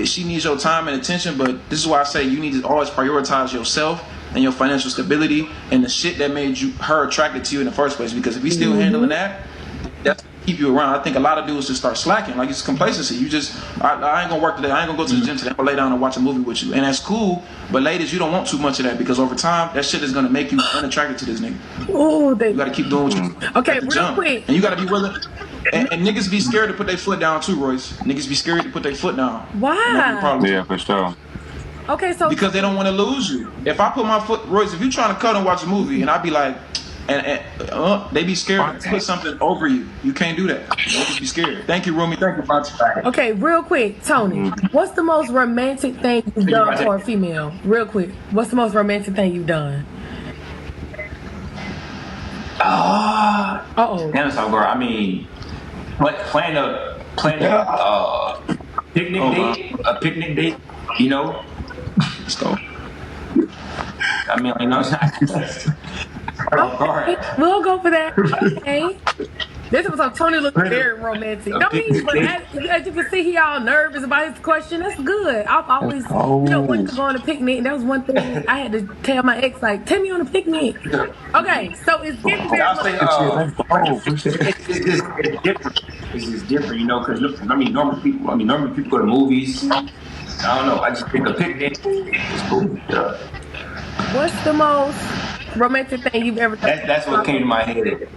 she needs your time and attention. But this is why I say you need to always prioritize yourself and your financial stability and the shit that made her attracted to you in the first place. Because if we still handling that, that's keep you around. I think a lot of dudes just start slacking. Like, it's complacency. You just, I ain't gonna work today. I ain't gonna go to the gym today. I'm gonna lay down and watch a movie with you. And that's cool. But ladies, you don't want too much of that because over time, that shit is gonna make you unattracted to this nigga. Oh, you gotta keep doing what you okay, real quick. And you gotta be willing. And niggas be scared to put their foot down too, Royce. Niggas be scared to put their foot down. Why? Yeah, for sure. Okay, so because they don't want to lose you. If I put my foot, Royce, if you trying to cut and watch a movie, and I be like, they be scared to put something over you. You can't do that. Don't just be scared. Thank you, Rumi. Thank you, Monty. Okay, real quick, Tony. What's the most romantic thing you've done for a female? Real quick, what's the most romantic thing you've done? Damn, so girl. I mean, planning a picnic date. You know. Let's go. I mean, you know. Okay, we'll go for that. Okay. This was on Tony looking very romantic. But as you can see, he all nervous about his question. That's good. I've always, wanted to go on a picnic. And that was one thing I had to tell my ex, like, take me on a picnic. Okay, so it's getting very it's different. It's just different, you know, because normal people go to movies. I don't know. I just pick a picnic. It's cool. Yeah. What's the most romantic thing you've ever done? That's what came to my head.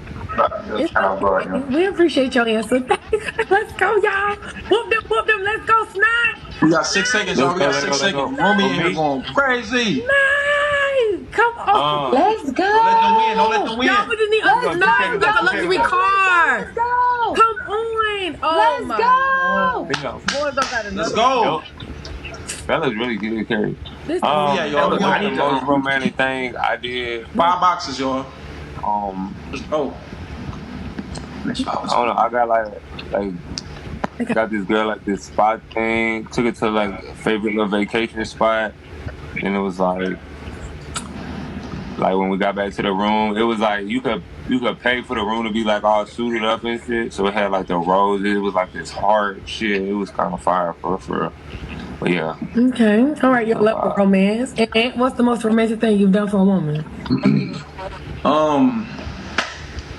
We appreciate your answer. Let's go, y'all. Whoop them. Let's go, Snot. We got 6 seconds, y'all. We got 6 seconds. Rumi in here going crazy. Nice. Come on. Let's go. Don't let them win. Y'all, we just need us to got a luxury car. Let's go. Come on. Oh, let's go. Boys don't got enough. Let's go. Fellas really good carry. Yeah, y'all. The most romantic thing I did. 5 boxes, y'all. Let's go. I don't know. I got got this girl like this spot thing. Took it to like a favorite little vacation spot, and it was like when we got back to the room, it was like you could you could pay for the room to be like all suited up and shit. So it had like the roses. It was like this hard shit. It was kind of fire for real. But yeah. Okay. All right, your level of romance. And what's the most romantic thing you've done for a woman?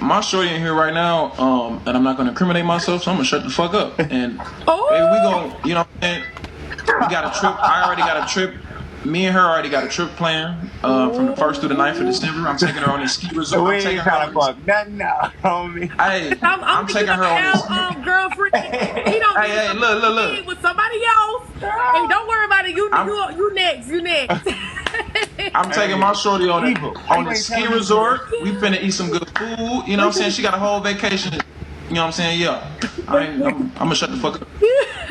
My shorty in here right now, and I'm not gonna incriminate myself, so I'm gonna shut the fuck up. And Oh. baby, we gon', you know what I'm saying? We got a trip. I already got a trip. Me and her already got a trip planned from the 1st through the 9th of December. I'm taking her on a ski resort. We ain't trying to fuck nothing now, homie. Hey, I'm taking her on this. Girlfriend. He don't Hey, look. With somebody else. Hey, don't worry about it. You next. I'm taking my shorty on a ski resort. We finna eat some good food. You know what I'm saying? She got a whole vacation. You know what I'm saying? Yeah. I'm gonna shut the fuck up.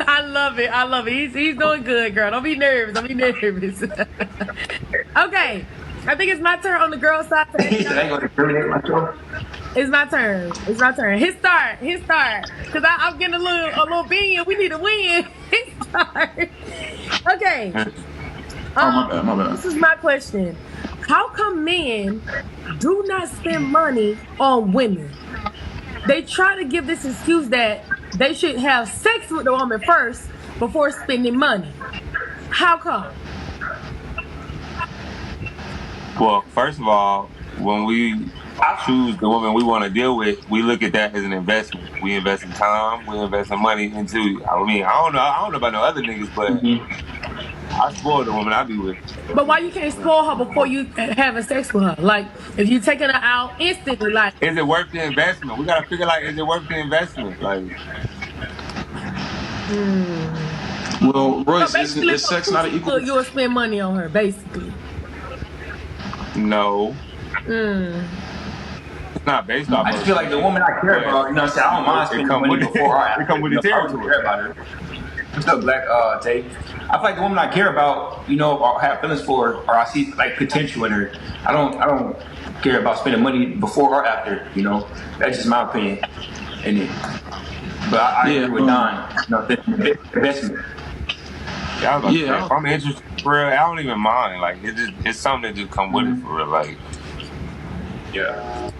I love it. He's doing good, girl. Don't be nervous. Okay. I think it's my turn on the girl side. He said I ain't gonna incriminate myself. It's my turn. His start. Cause I'm getting a little bean. We need to win. His start. Okay. My bad. This is my question. How come men do not spend money on women? They try to give this excuse that they should have sex with the woman first before spending money. How come? Well, first of all, when we choose the woman we want to deal with, we look at that as an investment. We invest in time, we invest in money into. I mean, I don't know about no other niggas, but I spoil the woman I be with. But why you can't spoil her before you having sex with her? Like, if you taking her out instantly, like, is it worth the investment? We gotta figure is it worth the investment? Like, well, Royce, so is sex not an equal? You'll spend money on her, basically. No. It's not based off. I just feel like the woman I care about, you know what I'm saying? I don't mind spending money before her. It come with the territory. Care about her. What's up, Black Tay? I feel like the woman I care about, you know, or have feelings for, or I see like potential in her. I don't care about spending money before or after. You know, that's just my opinion. But I agree with Don. You know, the investment. If I'm interested for real, I don't even mind. Like it's something that just come with it for real. Like, yeah.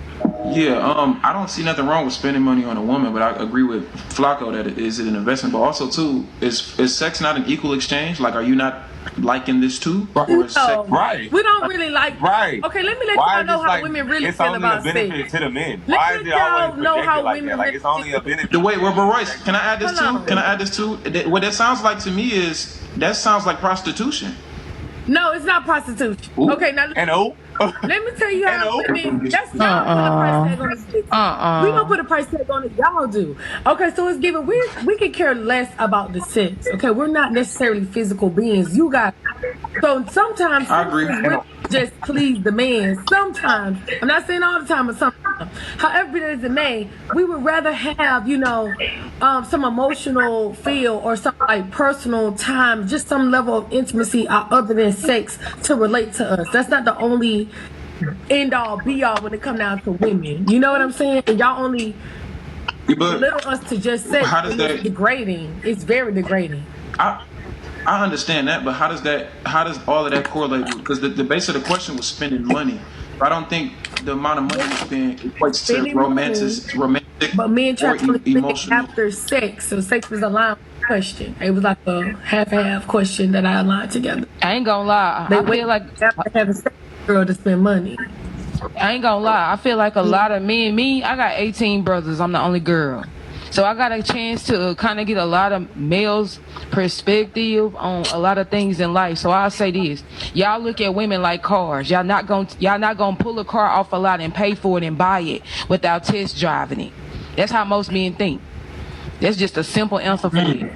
Yeah, I don't see nothing wrong with spending money on a woman, but I agree with Flacco that it is an investment. But also, too, is sex not an equal exchange? Like, are you not liking this too? No, right. We don't really like. Right. Okay, let me let y'all know how women really feel about sex. It's only a benefit to the men. Let Why is it always know how like women that? Like it's only a benefit. The way, but Royce, can I add this too? Can I add this too? What that sounds like to me is that sounds like prostitution. No, it's not prostitution. Ooh. Okay, now let me tell you how women. That's y'all put a price tag on this bitch. We don't put a price tag on it. Y'all do. Okay, so it's given. We can care less about the sex. Okay, we're not necessarily physical beings. You got. So sometimes I agree. Just please the man. Sometimes, I'm not saying all the time, but sometimes. However it is it may, we would rather have, you know, some emotional feel or some like personal time, just some level of intimacy other than sex to relate to us. That's not the only end all be all when it comes down to women. You know what I'm saying? And y'all only belittle us to just sex. It's degrading. It's very degrading. I understand that, but how does all of that correlate? Because the base of the question was spending money. I don't think the amount of money spent equates to romantic. But men try to emotional after sex, so sex was a line question. It was like a half question that I aligned together. I ain't gonna lie. I feel like after having sex, girl to spend money. I ain't gonna lie. I feel like a lot of me. I got 18 brothers. I'm the only girl. So I got a chance to kind of get a lot of males' perspective on a lot of things in life. So I'll say this: y'all look at women like cars. Y'all not gonna pull a car off a lot and pay for it and buy it without test driving it. That's how most men think. That's just a simple answer for me.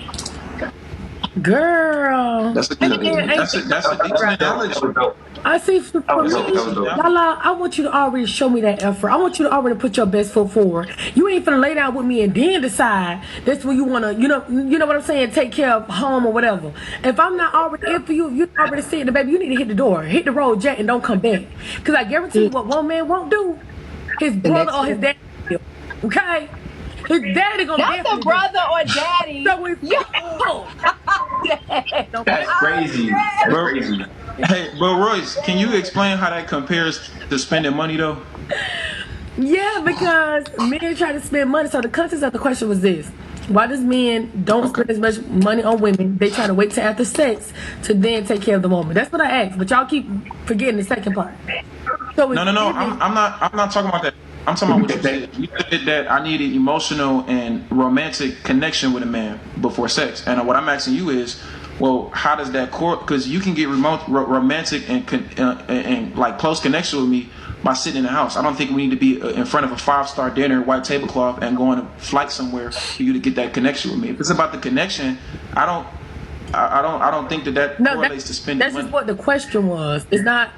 Girl, that's a decent analogy. I see. For me, Lala, I want you to already show me that effort. I want you to already put your best foot forward. You ain't finna lay down with me and then decide that's where you wanna, you know what I'm saying, take care of home or whatever. If I'm not already in for you, if you already sitting the baby, you need to hit the door, hit the road, Jack, and don't come back. Cause I guarantee you, what one man won't do, his brother or his dad will. Okay. His daddy gonna not the brother or daddy. So That's crazy. That's crazy. Hey, but Royce, can you explain how that compares to spending money though? Yeah, because men try to spend money. So the context of the question was this: why does men don't spend as much money on women? They try to wait till after sex to then take care of the woman. That's what I asked, but y'all keep forgetting the second part. So No. I'm not talking about that. I'm talking about what you said. You said that I needed emotional and romantic connection with a man before sex. And what I'm asking you is, well, how does that because you can get romantic and like close connection with me by sitting in the house. I don't think we need to be in front of a 5-star dinner, white tablecloth, and going to flight somewhere for you to get that connection with me. If it's about the connection, I don't think that correlates to spending that's money. Just what the question was. That's not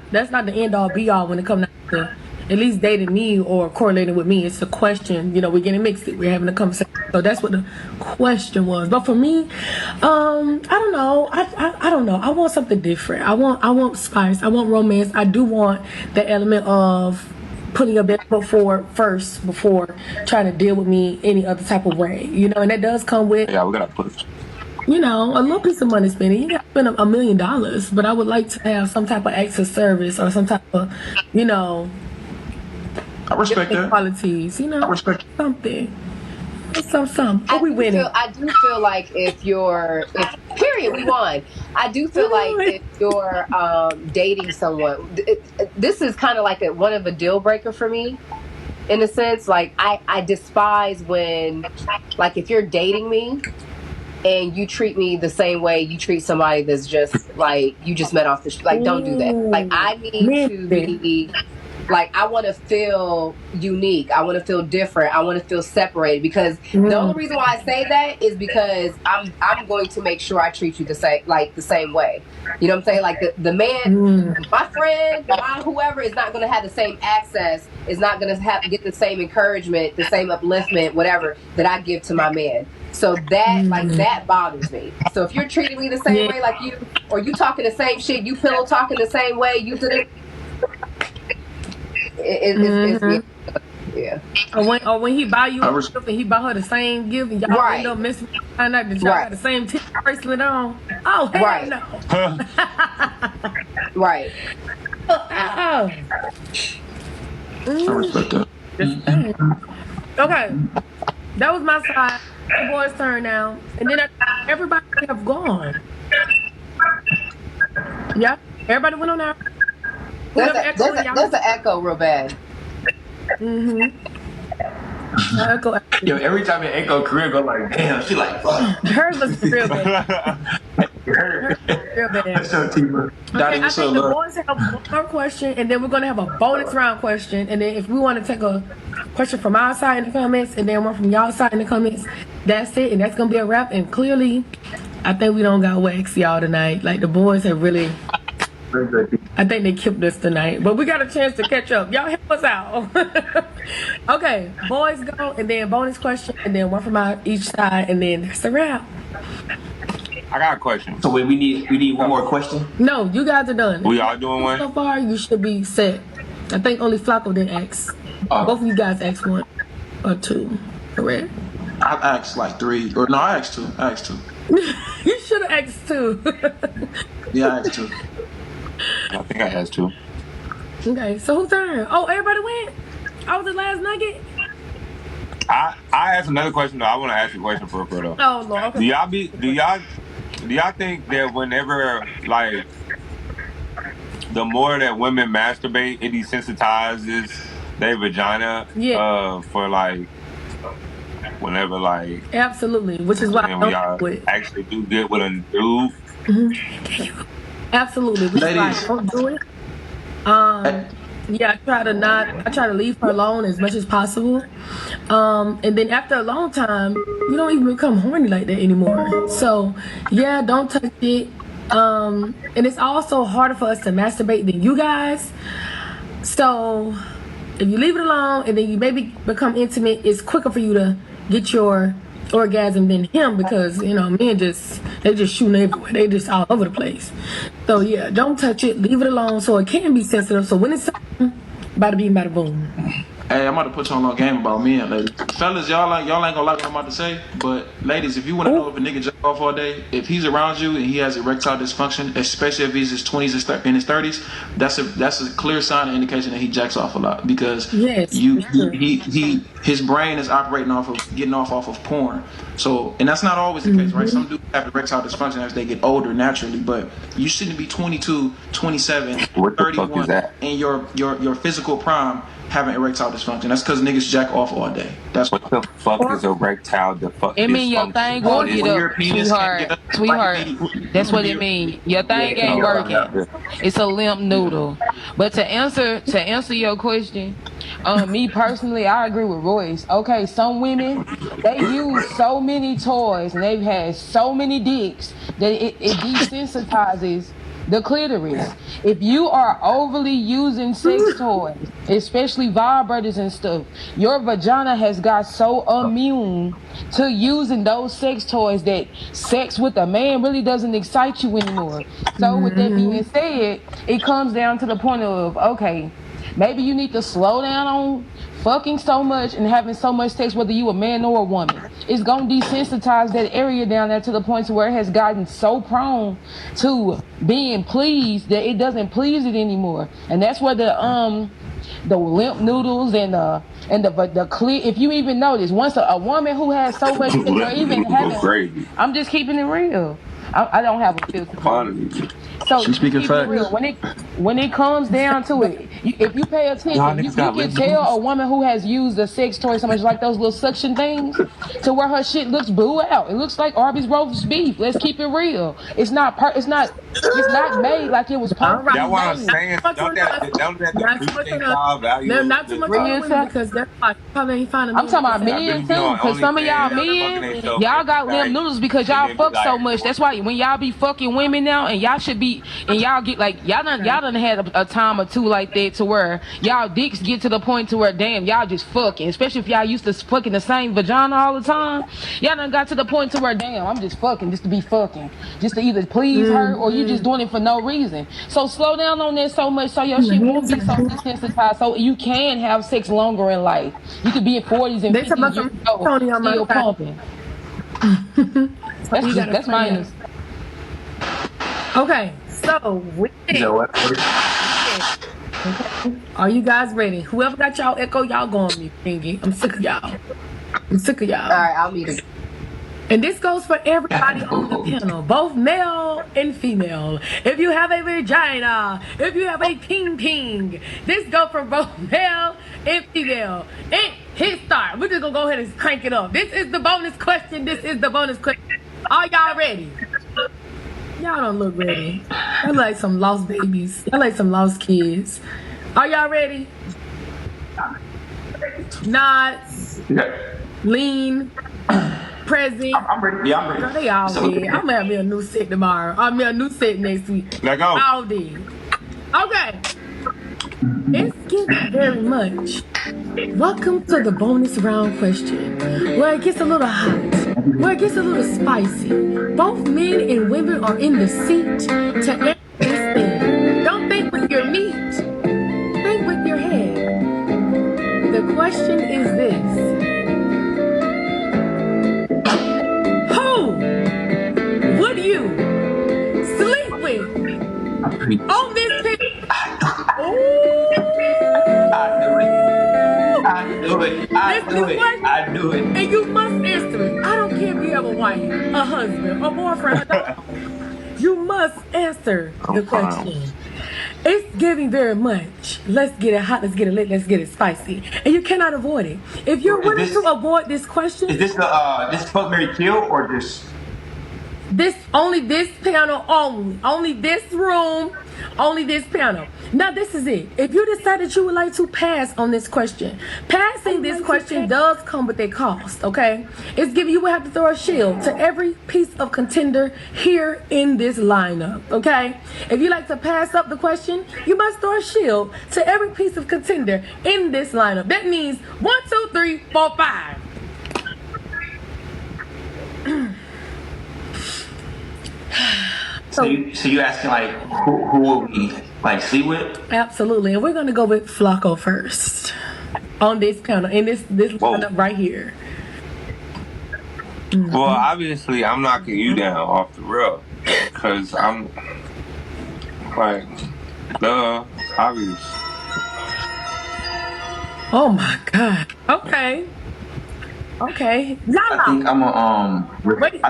the end all be all when it comes to at least dating me or correlating with me. It's a question. We're getting mixed. We're having a conversation. So that's what the question was. But for me, I don't know. I don't know. I want something different. I want spice. I want romance. I do want the element of putting your best foot forward first before trying to deal with me any other type of way. And that does come with Yeah, we gotta push. a little piece of money spending. You got to spend $1 million, but I would like to have some type of acts of service or some type of, I respect that. qualities. I respect something. Some. Are we winning? I do feel like if period, we won. I do feel like if you're dating someone, this is kind of like one of a deal breaker for me. In a sense, like I despise when, like, if you're dating me and you treat me the same way you treat somebody that's just like you just met off the like, don't do that. Like, I need to be like, I want to feel unique. I want to feel different. I want to feel separated, because the only reason why I say that is because I'm going to make sure I treat you the same way. You know what I'm saying? Like the man, my friend, whoever is not going to have the same access, is not going to get the same encouragement, the same upliftment, whatever that I give to my man. So that that bothers me. So if you're treating me the same way, like you, or you talking the same shit, you pillow talking the same way, you did it. It's yeah. Or when he buy you a gift and he buy her the same gift, and y'all end up missing, find out that y'all got the same bracelet on. Oh, hell no. Right. I respect that. Okay, that was my side. The boys' turn now, and then everybody have gone. Yeah, everybody went on there. There's an echo real bad. Echo. Yo, every time it echo, Korea go like, damn. She like, fuck. Hers was real bad. Real bad. That's so deeper. Okay, I think the boys have one more question, and then we're gonna have a bonus round question, and then if we want to take a question from our side in the comments, and then one from y'all side in the comments, that's it, and that's gonna be a wrap. And clearly, I think we don't got wax y'all tonight. Like, the boys have really. I think they killed us tonight, but we got a chance to catch up. Y'all help us out. Okay, boys go, and then bonus question, and then one from each side, and then that's the wrap. I got a question. So wait, we need one more question? No, you guys are done. We all doing one? So far, you should be set. I think only Flacco didn't ask. Both of you guys asked 1 or 2, correct? I asked like 3, or no, I asked 2. You should have asked 2. Yeah, I asked 2. I think I asked 2. Okay, so whose turn? Oh, everybody went? I was the last nugget? I asked another question though. I want to ask you a question for though. Oh, Lord. Okay. Do y'all think that whenever, like, the more that women masturbate, it desensitizes their vagina for, like, whenever, like, absolutely, which is why I don't actually do good with a dude? Absolutely, which is why I don't do it. Yeah, I try to leave her alone as much as possible. And then after a long time, you don't even become horny like that anymore. So yeah, don't touch it. And it's also harder for us to masturbate than you guys. So if you leave it alone and then you maybe become intimate, it's quicker for you to get your orgasm than him, because men they just shooting everywhere. They just all over the place. So yeah, don't touch it. Leave it alone so it can be sensitive. So when it's bada bing, bada boom. Hey, I'm about to put you on a game about men, ladies. Fellas, y'all ain't gonna like what I'm about to say, but ladies, if you want to know if a nigga jack off all day, if he's around you and he has erectile dysfunction, especially if he's his 20s and his 30s, that's a clear sign and indication that he jacks off a lot because his brain is operating off of getting off of porn. So, and that's not always the case, right? Some dudes have erectile dysfunction as they get older naturally, but you shouldn't be 22, 27, 31 in your physical prime having erectile dysfunction. That's because niggas jack off all day. That's what the fuck is erectile dysfunction? It mean your thing won't get up, sweetheart. That's what it mean. Your thing ain't working. It's a limp noodle. But to answer your question, me personally, I agree with Royce. Okay, some women, they use so many toys and they've had so many dicks that it desensitizes the clitoris. If you are overly using sex toys, especially vibrators and stuff, your vagina has got so immune to using those sex toys that sex with a man really doesn't excite you anymore. So with that being said, it comes down to the point of, okay, maybe you need to slow down on fucking so much and having so much sex, whether you a man or a woman. It's gonna desensitize that area down there to the point to where it has gotten so prone to being pleased that it doesn't please it anymore. And that's where the limp noodles and the clear. If you even notice, once a woman who has so much sex, or even having, I'm just keeping it real. I don't have a filter. So keep it real. When it comes down to it, if you pay attention, you can tell a woman who has used a sex toy so much, like those little suction things, to where her shit looks blew out. It looks like Arby's roast beef. Let's keep it real. It's not made like it was perfect. That's what I'm saying. Don't that depreciate our value? Not too much women, because that's like probably ain't finding. I'm talking about men too, because some of y'all men, y'all got limp noodles because y'all fuck so much. That's why when y'all be fucking women now, and y'all should be, and y'all get like y'all done had a time or two like that to where y'all dicks get to the point to where damn y'all just fucking, especially if y'all used to fucking the same vagina all the time. Y'all done got to the point to where damn I'm just fucking just to be fucking, just to either please her or you just doing it for no reason. So slow down on that so much so your shit won't be so desensitized, so you can have sex longer in life. You could be in 40s and 50s years old still pumping. That's my Okay, so are you guys ready? Whoever got y'all echo, y'all go on me, thingy. I'm sick of y'all. All right, I'll be the. And this goes for everybody on the panel, both male and female. If you have a vagina, if you have a ping, this goes for both male and female. And hit start. We're just gonna go ahead and crank it up. This is the bonus question. Are y'all ready? Y'all don't look ready. Y'all like some lost babies. Y'all like some lost kids. Are y'all ready? Nods. Yeah. Lean. Present. I'm ready. Yeah, I'm ready. Girl, they all dead. I'm gonna have me a new set tomorrow. I'll be a new set next week. Let go. All dead. Okay. It's getting very much. Welcome to the bonus round question, where it gets a little hot, where it gets a little spicy. Both men and women are in the seat to answer this thing. Don't think with your meat, think with your head. The question is this. Who would you sleep with on this picture? I do it. And you must answer it. I don't care if you have a wife, a husband, a boyfriend, a dog. You must answer the question. It's giving very much. Let's get it hot, let's get it lit, let's get it spicy. And you cannot avoid it. If you're willing to avoid this question. Is this this fuck, marry, kill, or just this panel only this room, only this panel. Now this is it. If you decide that you would like to pass on this question, passing this question does come with a cost, okay? It's giving, you will have to throw a shield to every piece of contender here in this lineup, okay? If you like to pass up the question, you must throw a shield to every piece of contender in this lineup. That means 1, 2, 3, 4, 5. So you asking like who will we like sleep with? Absolutely, and we're gonna go with Flacco first. on this panel, in this lineup right here. Well, obviously, I'm knocking you down off the real, because I'm like, obvious. Oh my God. Okay. Lala. I think I'm a Wait,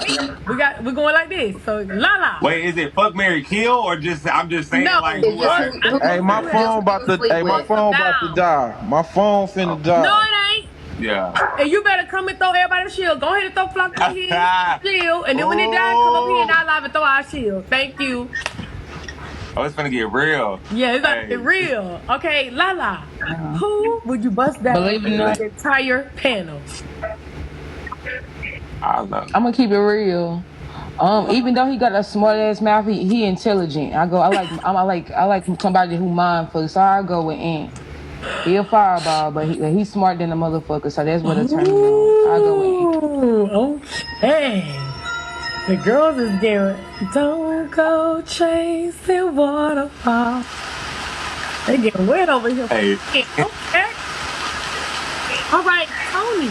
we're going like this. So Lala. Wait, is it fuck, marry, kill, or just I'm just saying No, like it's what? Hey, my phone about to die. My phone finna die. No, it ain't. Yeah. And you better come and throw everybody a shield. Go ahead and throw Flock on his shield. And then when it dies, come up here and I live and throw our shield. Thank you. Oh, it's gonna get real. Yeah, it's gonna get real. Okay, Lala. Who would you bust down the entire panel? I don't know. I'm gonna keep it real. Even though he got a smart ass mouth, he intelligent. I like somebody who mindful. So I go with Ant. He a fireball, but he's smart than a motherfucker. So that's what I turn me on. I go with Ant. Okay. The girls is getting. Don't go chasing waterfalls. They getting wet over here. Hey. Okay. All right, Tony.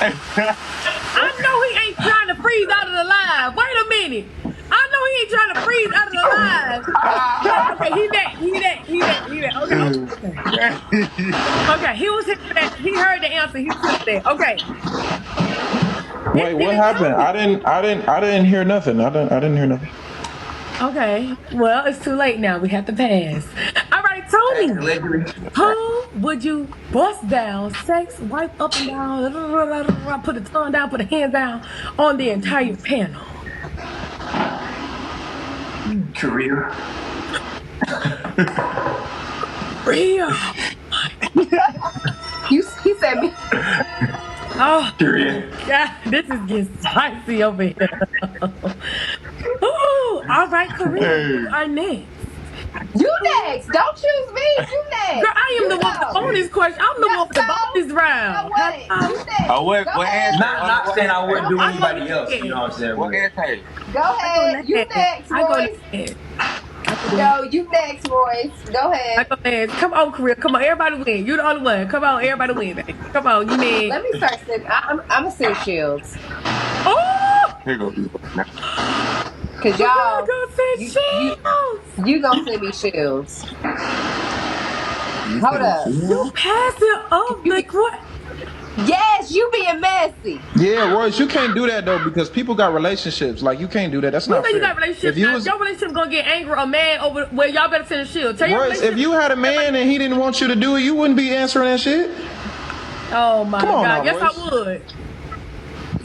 I know he ain't trying to freeze out of the live. Wait a minute. I know he ain't trying to freeze out of the live. Okay, he back. Okay, he was hitting that. He heard the answer. He took that. Okay. Wait, what happened? I didn't hear nothing. I didn't hear nothing. Okay. Well, it's too late now. We have to pass. All right, Tony. Who would you bust down, sex, wipe up and down, put the tongue down, put the hands down on the entire panel? career. Real. He said me. Oh, Career. God, this is getting spicy over here. Ooh, all right, Corinne, you are next. You next. Don't choose me. You next. Girl, I am the one with the bonus question. I'm the one with the bonus round. Oh, what answer? Not saying I wouldn't do anybody else. You know what I'm saying? What answer? Go ahead. You next, Royce. No, you next, Royce. Go ahead. Come on, Corinne. Come on, everybody win. You the only one. Come on, everybody win, baby. Come on, you need. Let me start sending. I'm gonna send shields. Oh! Here goes. Cause y'all, you gonna send me shields. Hold up. You pass it up like what? Yes, you being messy. Yeah, Royce, you can't do that though because people got relationships. Like you can't do that. That's not fair. You got relationships. Your relationship gonna get angry or mad over. Well, y'all better send a shield. Tell Royce, if you had a man and he didn't want you to do it, you wouldn't be answering that shit. Oh my God! Now, Yes, Royce. I would.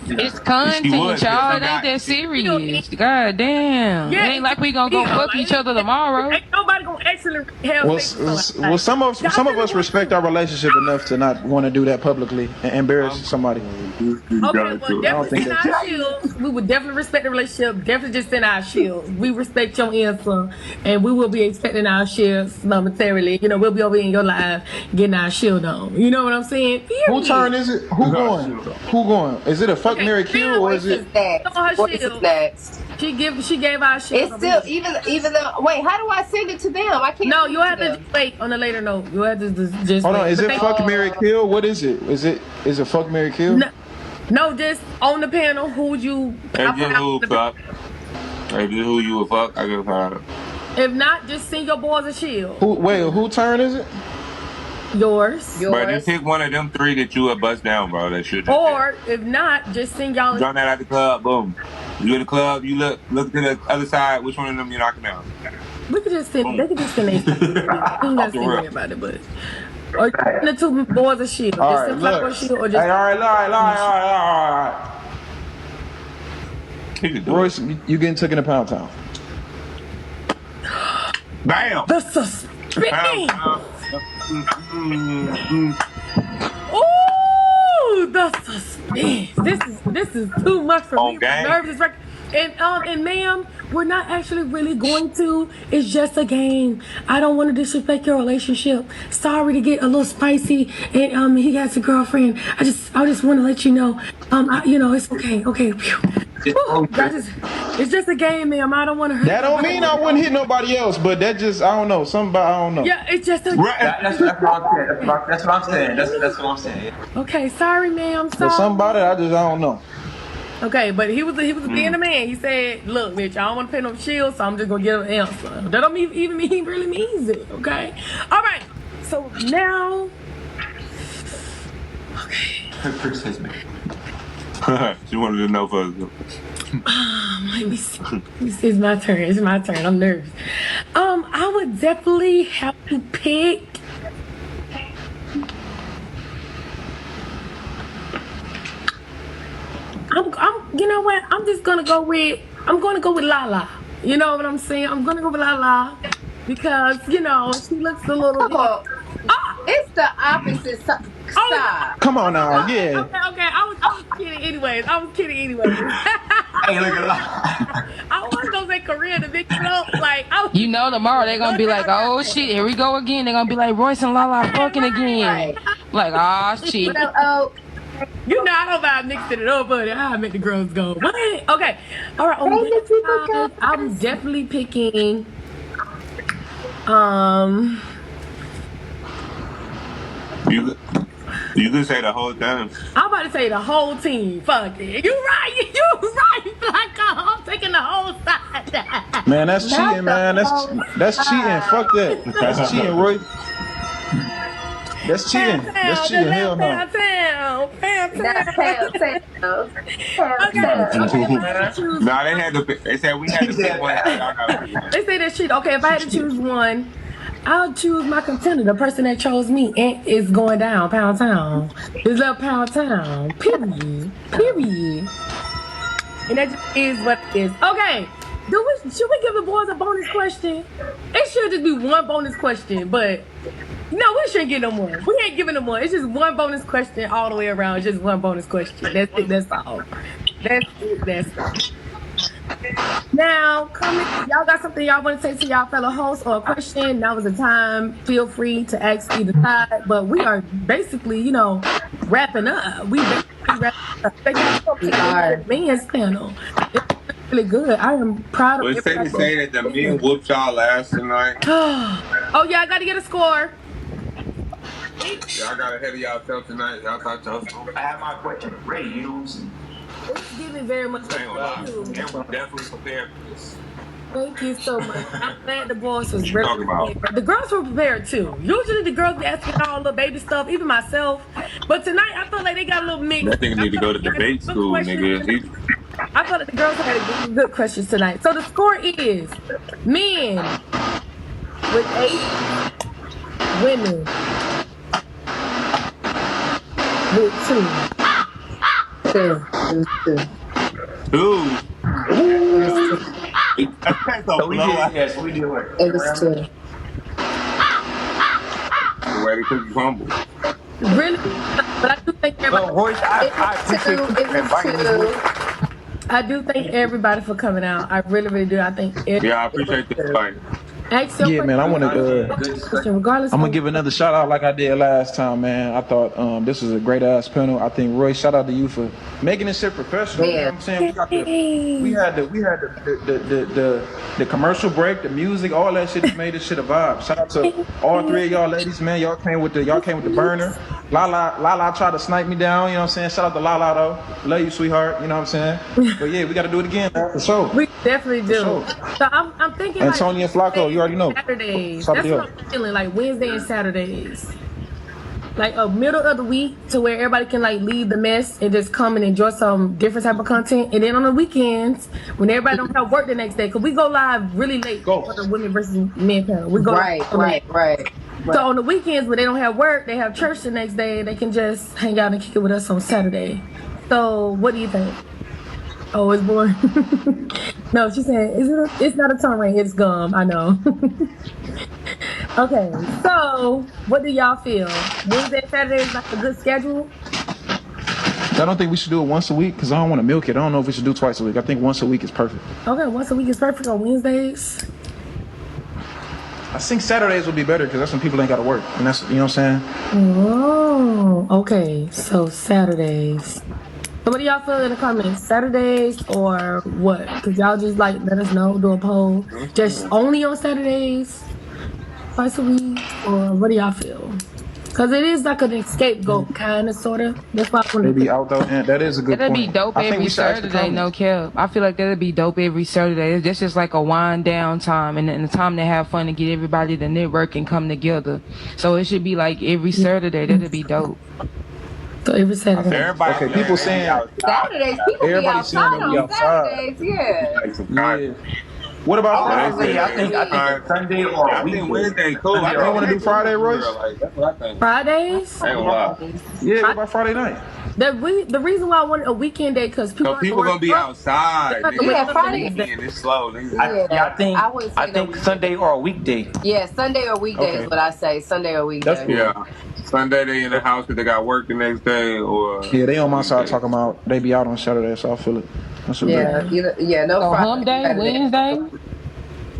It's content, y'all. It ain't that serious. God damn. Yeah, it ain't like we gonna go fuck each other tomorrow. Ain't nobody gonna actually have Well, some of us respect our relationship enough to not want to do that publicly and embarrass somebody. Okay, well, definitely send our shields. We would definitely respect the relationship. Definitely just send our shields. We respect your answer, and we will be expecting our shields momentarily. You know, we'll be over in your life getting our shield on. You know what I'm saying? Period. Who turn is it? Who going? Who going? Is it a fuck, marry, kill, or is it? Royce is next. She gave our shield. It's still even though. Wait, how do I send it to them? I can't. No, you have to wait on a later note. You have to just hold on. wait. Is it fuck, marry, kill? What is it? Is it fuck, marry, kill? No, just on the panel. Who would you? If just who fuck. If just who you would fuck, I guess I. If not, just send your boys a shield. Who turn is it? Yours. Bro, just pick one of them three that you would bust down, bro. That should. Or if not, just send y'all. Join that at the club. Boom. You in the club. You look to the other side. Which one of them you knocking down? We could just send. They could just send. We ain't gotta send everybody, but. Or the two boys a shield. All just right, send Flack or shield, or just. Hey, all right. Royce, you getting taken to Pound Town? Bam. The suspense. Ooh, the suspense. This is too much for me. Nervous. And ma'am, we're not actually really going to. It's just a game. I don't want to disrespect your relationship. Sorry to get a little spicy. And he has a girlfriend. I just want to let you know. It's okay. Okay. It's just a game, ma'am. I don't want to hurt. That don't mean I wouldn't hit nobody else, but that just I don't know. Somebody I don't know. Yeah, it's just a. That's what I'm saying. That's what I'm saying. Okay, sorry, ma'am. Sorry. But somebody I don't know. Okay, but he was being a man. He said, "Look, bitch, I don't want to pay no shield, so I'm just gonna get an answer." That don't even mean he really means it. Okay, all right. So now, okay. She wanted to know first. Let me see. It's my turn. It's my turn. I'm nervous. I would definitely have to pick. You know what? I'm gonna go with Lala. You know what I'm saying? I'm gonna go with Lala because she looks a little. Come on. It's the opposite side. Come on now, yeah. Okay. I was kidding anyways. Hey, look at that. I was gonna say Korea to mix it up. Like, tomorrow they're gonna be like, oh shit, here we go again. They're gonna be like, Royce and Lala fucking again. Like, ah shit. Oh. I don't about mixing it up, buddy. I make the girls go. What? Okay. All right. I'm definitely picking. You could say the whole thing. I'm about to say the whole team. Fuck it. You right. Flacco. I'm taking the whole side. Man, that's cheating, man. That's cheating. Fuck that. That's cheating, Roy. That's cheating. That's cheating. Hell no. Nah, they said we had to pick one. They say that's cheating. Okay, if I had to choose one, I'll choose my contender. The person that chose me is going down, Pound Town. It's up Pound Town. Period. And that just is what it is. Okay. Should we give the boys a bonus question? It should just be one bonus question, but no, we shouldn't get no more. We ain't giving them more. It's just one bonus question all the way around. It's just one bonus question. That's it. That's all. That's all. Now, y'all got something y'all want to say to y'all fellow hosts or a question? Now is the time. Feel free to ask either side. But we are basically, wrapping up. We basically wrapping up. We are men's panel. It's really good. I am proud of it. It's safe to say that the men whooped y'all ass tonight. Oh yeah, I got to get a score. Y'all got ahead of y'allself tonight. Y'all thought y'all was I have my question ready, you know what I'm saying? It's giving very much. And we're definitely prepared for this. Thank you so much. I'm glad the boys was ready. The girls were prepared too. Usually the girls be asking all the baby stuff, even myself. But tonight I felt like they got a little mixed. That nigga need to go to debate school, nigga. I felt like the girls had good questions tonight. So the score is men with 8, women with 2. 2. So we did, yes, we did work. It was 2. The way the cookie crumble. Really? But I do think everybody. Royce, I appreciate you inviting me. I do thank everybody for coming out. I really, really do. I think. Yeah, I appreciate the invite. Yeah, man, I want to. Regardless, I'm gonna give another shout out like I did last time, man. I thought this was a great ass panel. I think Royce, shout out to you for making this shit professional. You know what I'm saying? We had the commercial break, the music, all that shit that made this shit a vibe. Shout out to all 3 of y'all ladies, man. Y'all came with the burner. Lala tried to snipe me down. You know what I'm saying? Shout out to Lala though. Love you, sweetheart. You know what I'm saying? But yeah, we got to do it again, man, for sure. We definitely do. Sure. So I'm thinking. Antonio Flacco, you already know. Saturdays. That's what I'm feeling, like Wednesday and Saturdays. Like a middle of the week to where everybody can like leave the mess and just come and enjoy some different type of content. And then on the weekends, when everybody don't have work the next day, because we go live really late for the women versus men panel. We go right. So on the weekends when they don't have work, they have church the next day, they can just hang out and kick it with us on Saturday. So what do you think? Oh, it's boring. No, she said, it's not a tongue ring, it's gum. I know. Okay, so what do y'all feel? Wednesday and Saturday is like a good schedule? I don't think we should do it once a week because I don't want to milk it. I don't know if we should do twice a week. I think once a week is perfect. Okay, once a week is perfect on Wednesdays. I think Saturdays would be better because that's when people ain't got to work. And that's, you know what I'm saying? Oh, okay. So Saturdays. So what do y'all feel in the comments? Saturdays or what? Cause y'all just like let us know, do a poll. Just only on Saturdays, twice a week, or what do y'all feel? Cause it is like an scapegoat kind of sorta. That's why I They want be to. out though, and that is a good That'd be point. dope I think every we should ask the Saturday, no comments. cap. I feel like that'd be dope every Saturday. That's just like a wind down time and the time to have fun and get everybody to network and come together. So it should be like every Saturday. That'd be dope. So every Saturday. Everybody Okay, saying people they be saying outside. Saturdays, people be everybody saying outside they'll be on outside. Saturdays. Yeah. Like some Yeah. content. What about Oh, Friday? Honestly, I Wednesday or think week. Sunday or I a think weekday. Wednesday cool. Sunday I You or don't think want to do today cool Friday, for Royce? real. Like that's what I think. Fridays. I ain't gonna lie. Yeah, what about Friday night? The reason why I wanted a weekend day because people So have to people work gonna be up. outside. They have to Nigga, wake Yeah, on up the the next Friday. day. weekend it's slow. Nigga. I I think Sunday or a weekday. Yeah, Sunday or weekday is Okay, what I say. Sunday or that's weekday. cool. Yeah. Sunday they in the house because they got work the next day or Yeah, they on my side weekday. talking about they be out on Saturday, so I feel it. That's a bet. Yeah, no So Friday, hump day, Saturday. Wednesday.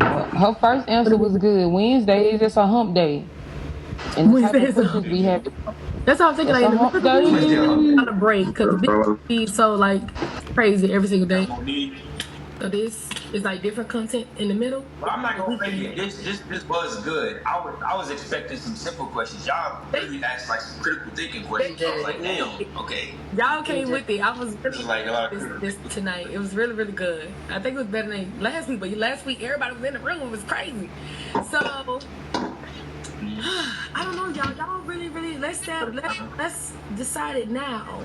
Her first answer was good. Wednesday is just a hump day. And the type Wednesday of is a questions we have, That's what I'm thinking. it's Like a in the middle hump of the week, Wednesday or hump day. day. on a break because the week be so like crazy every single day. So this is like different content in the middle. But I'm not The gonna fake weekend it. day. This was good. I was expecting some simple questions. Y'all really asked like some critical thinking questions. I was like, damn, okay. Y'all came with it. I was This is like a lot of critical this tonight. It was really, really good. I think it was better than last week, but last week everybody was in the room. It was crazy. So I don't know, y'all. Y'all really, really let's decide it now.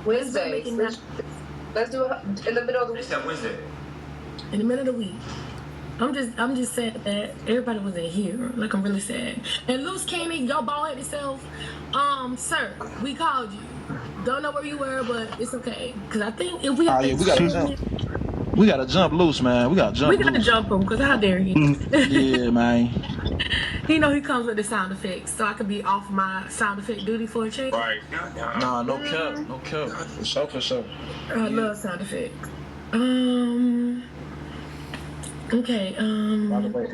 Wednesdays. Let's do it in the middle of the They week. said Wednesday. In the middle of the week. I'm just sad that everybody wasn't here. Like I'm really sad. And Luce came in, your bald headed self. Sir, we called you. Don't know where you were, but it's okay. Cause I think if we Oh yeah, we gotta jump. We gotta jump loose, man. We gotta jump we gotta loose. jump him. Cause how dare he? Yeah, man. He know he comes with the sound effects, so I could be off my sound effect duty for a change. Right. Nah, no cap, no cap. For sure, for sure. I love sound effects. Okay. By the way,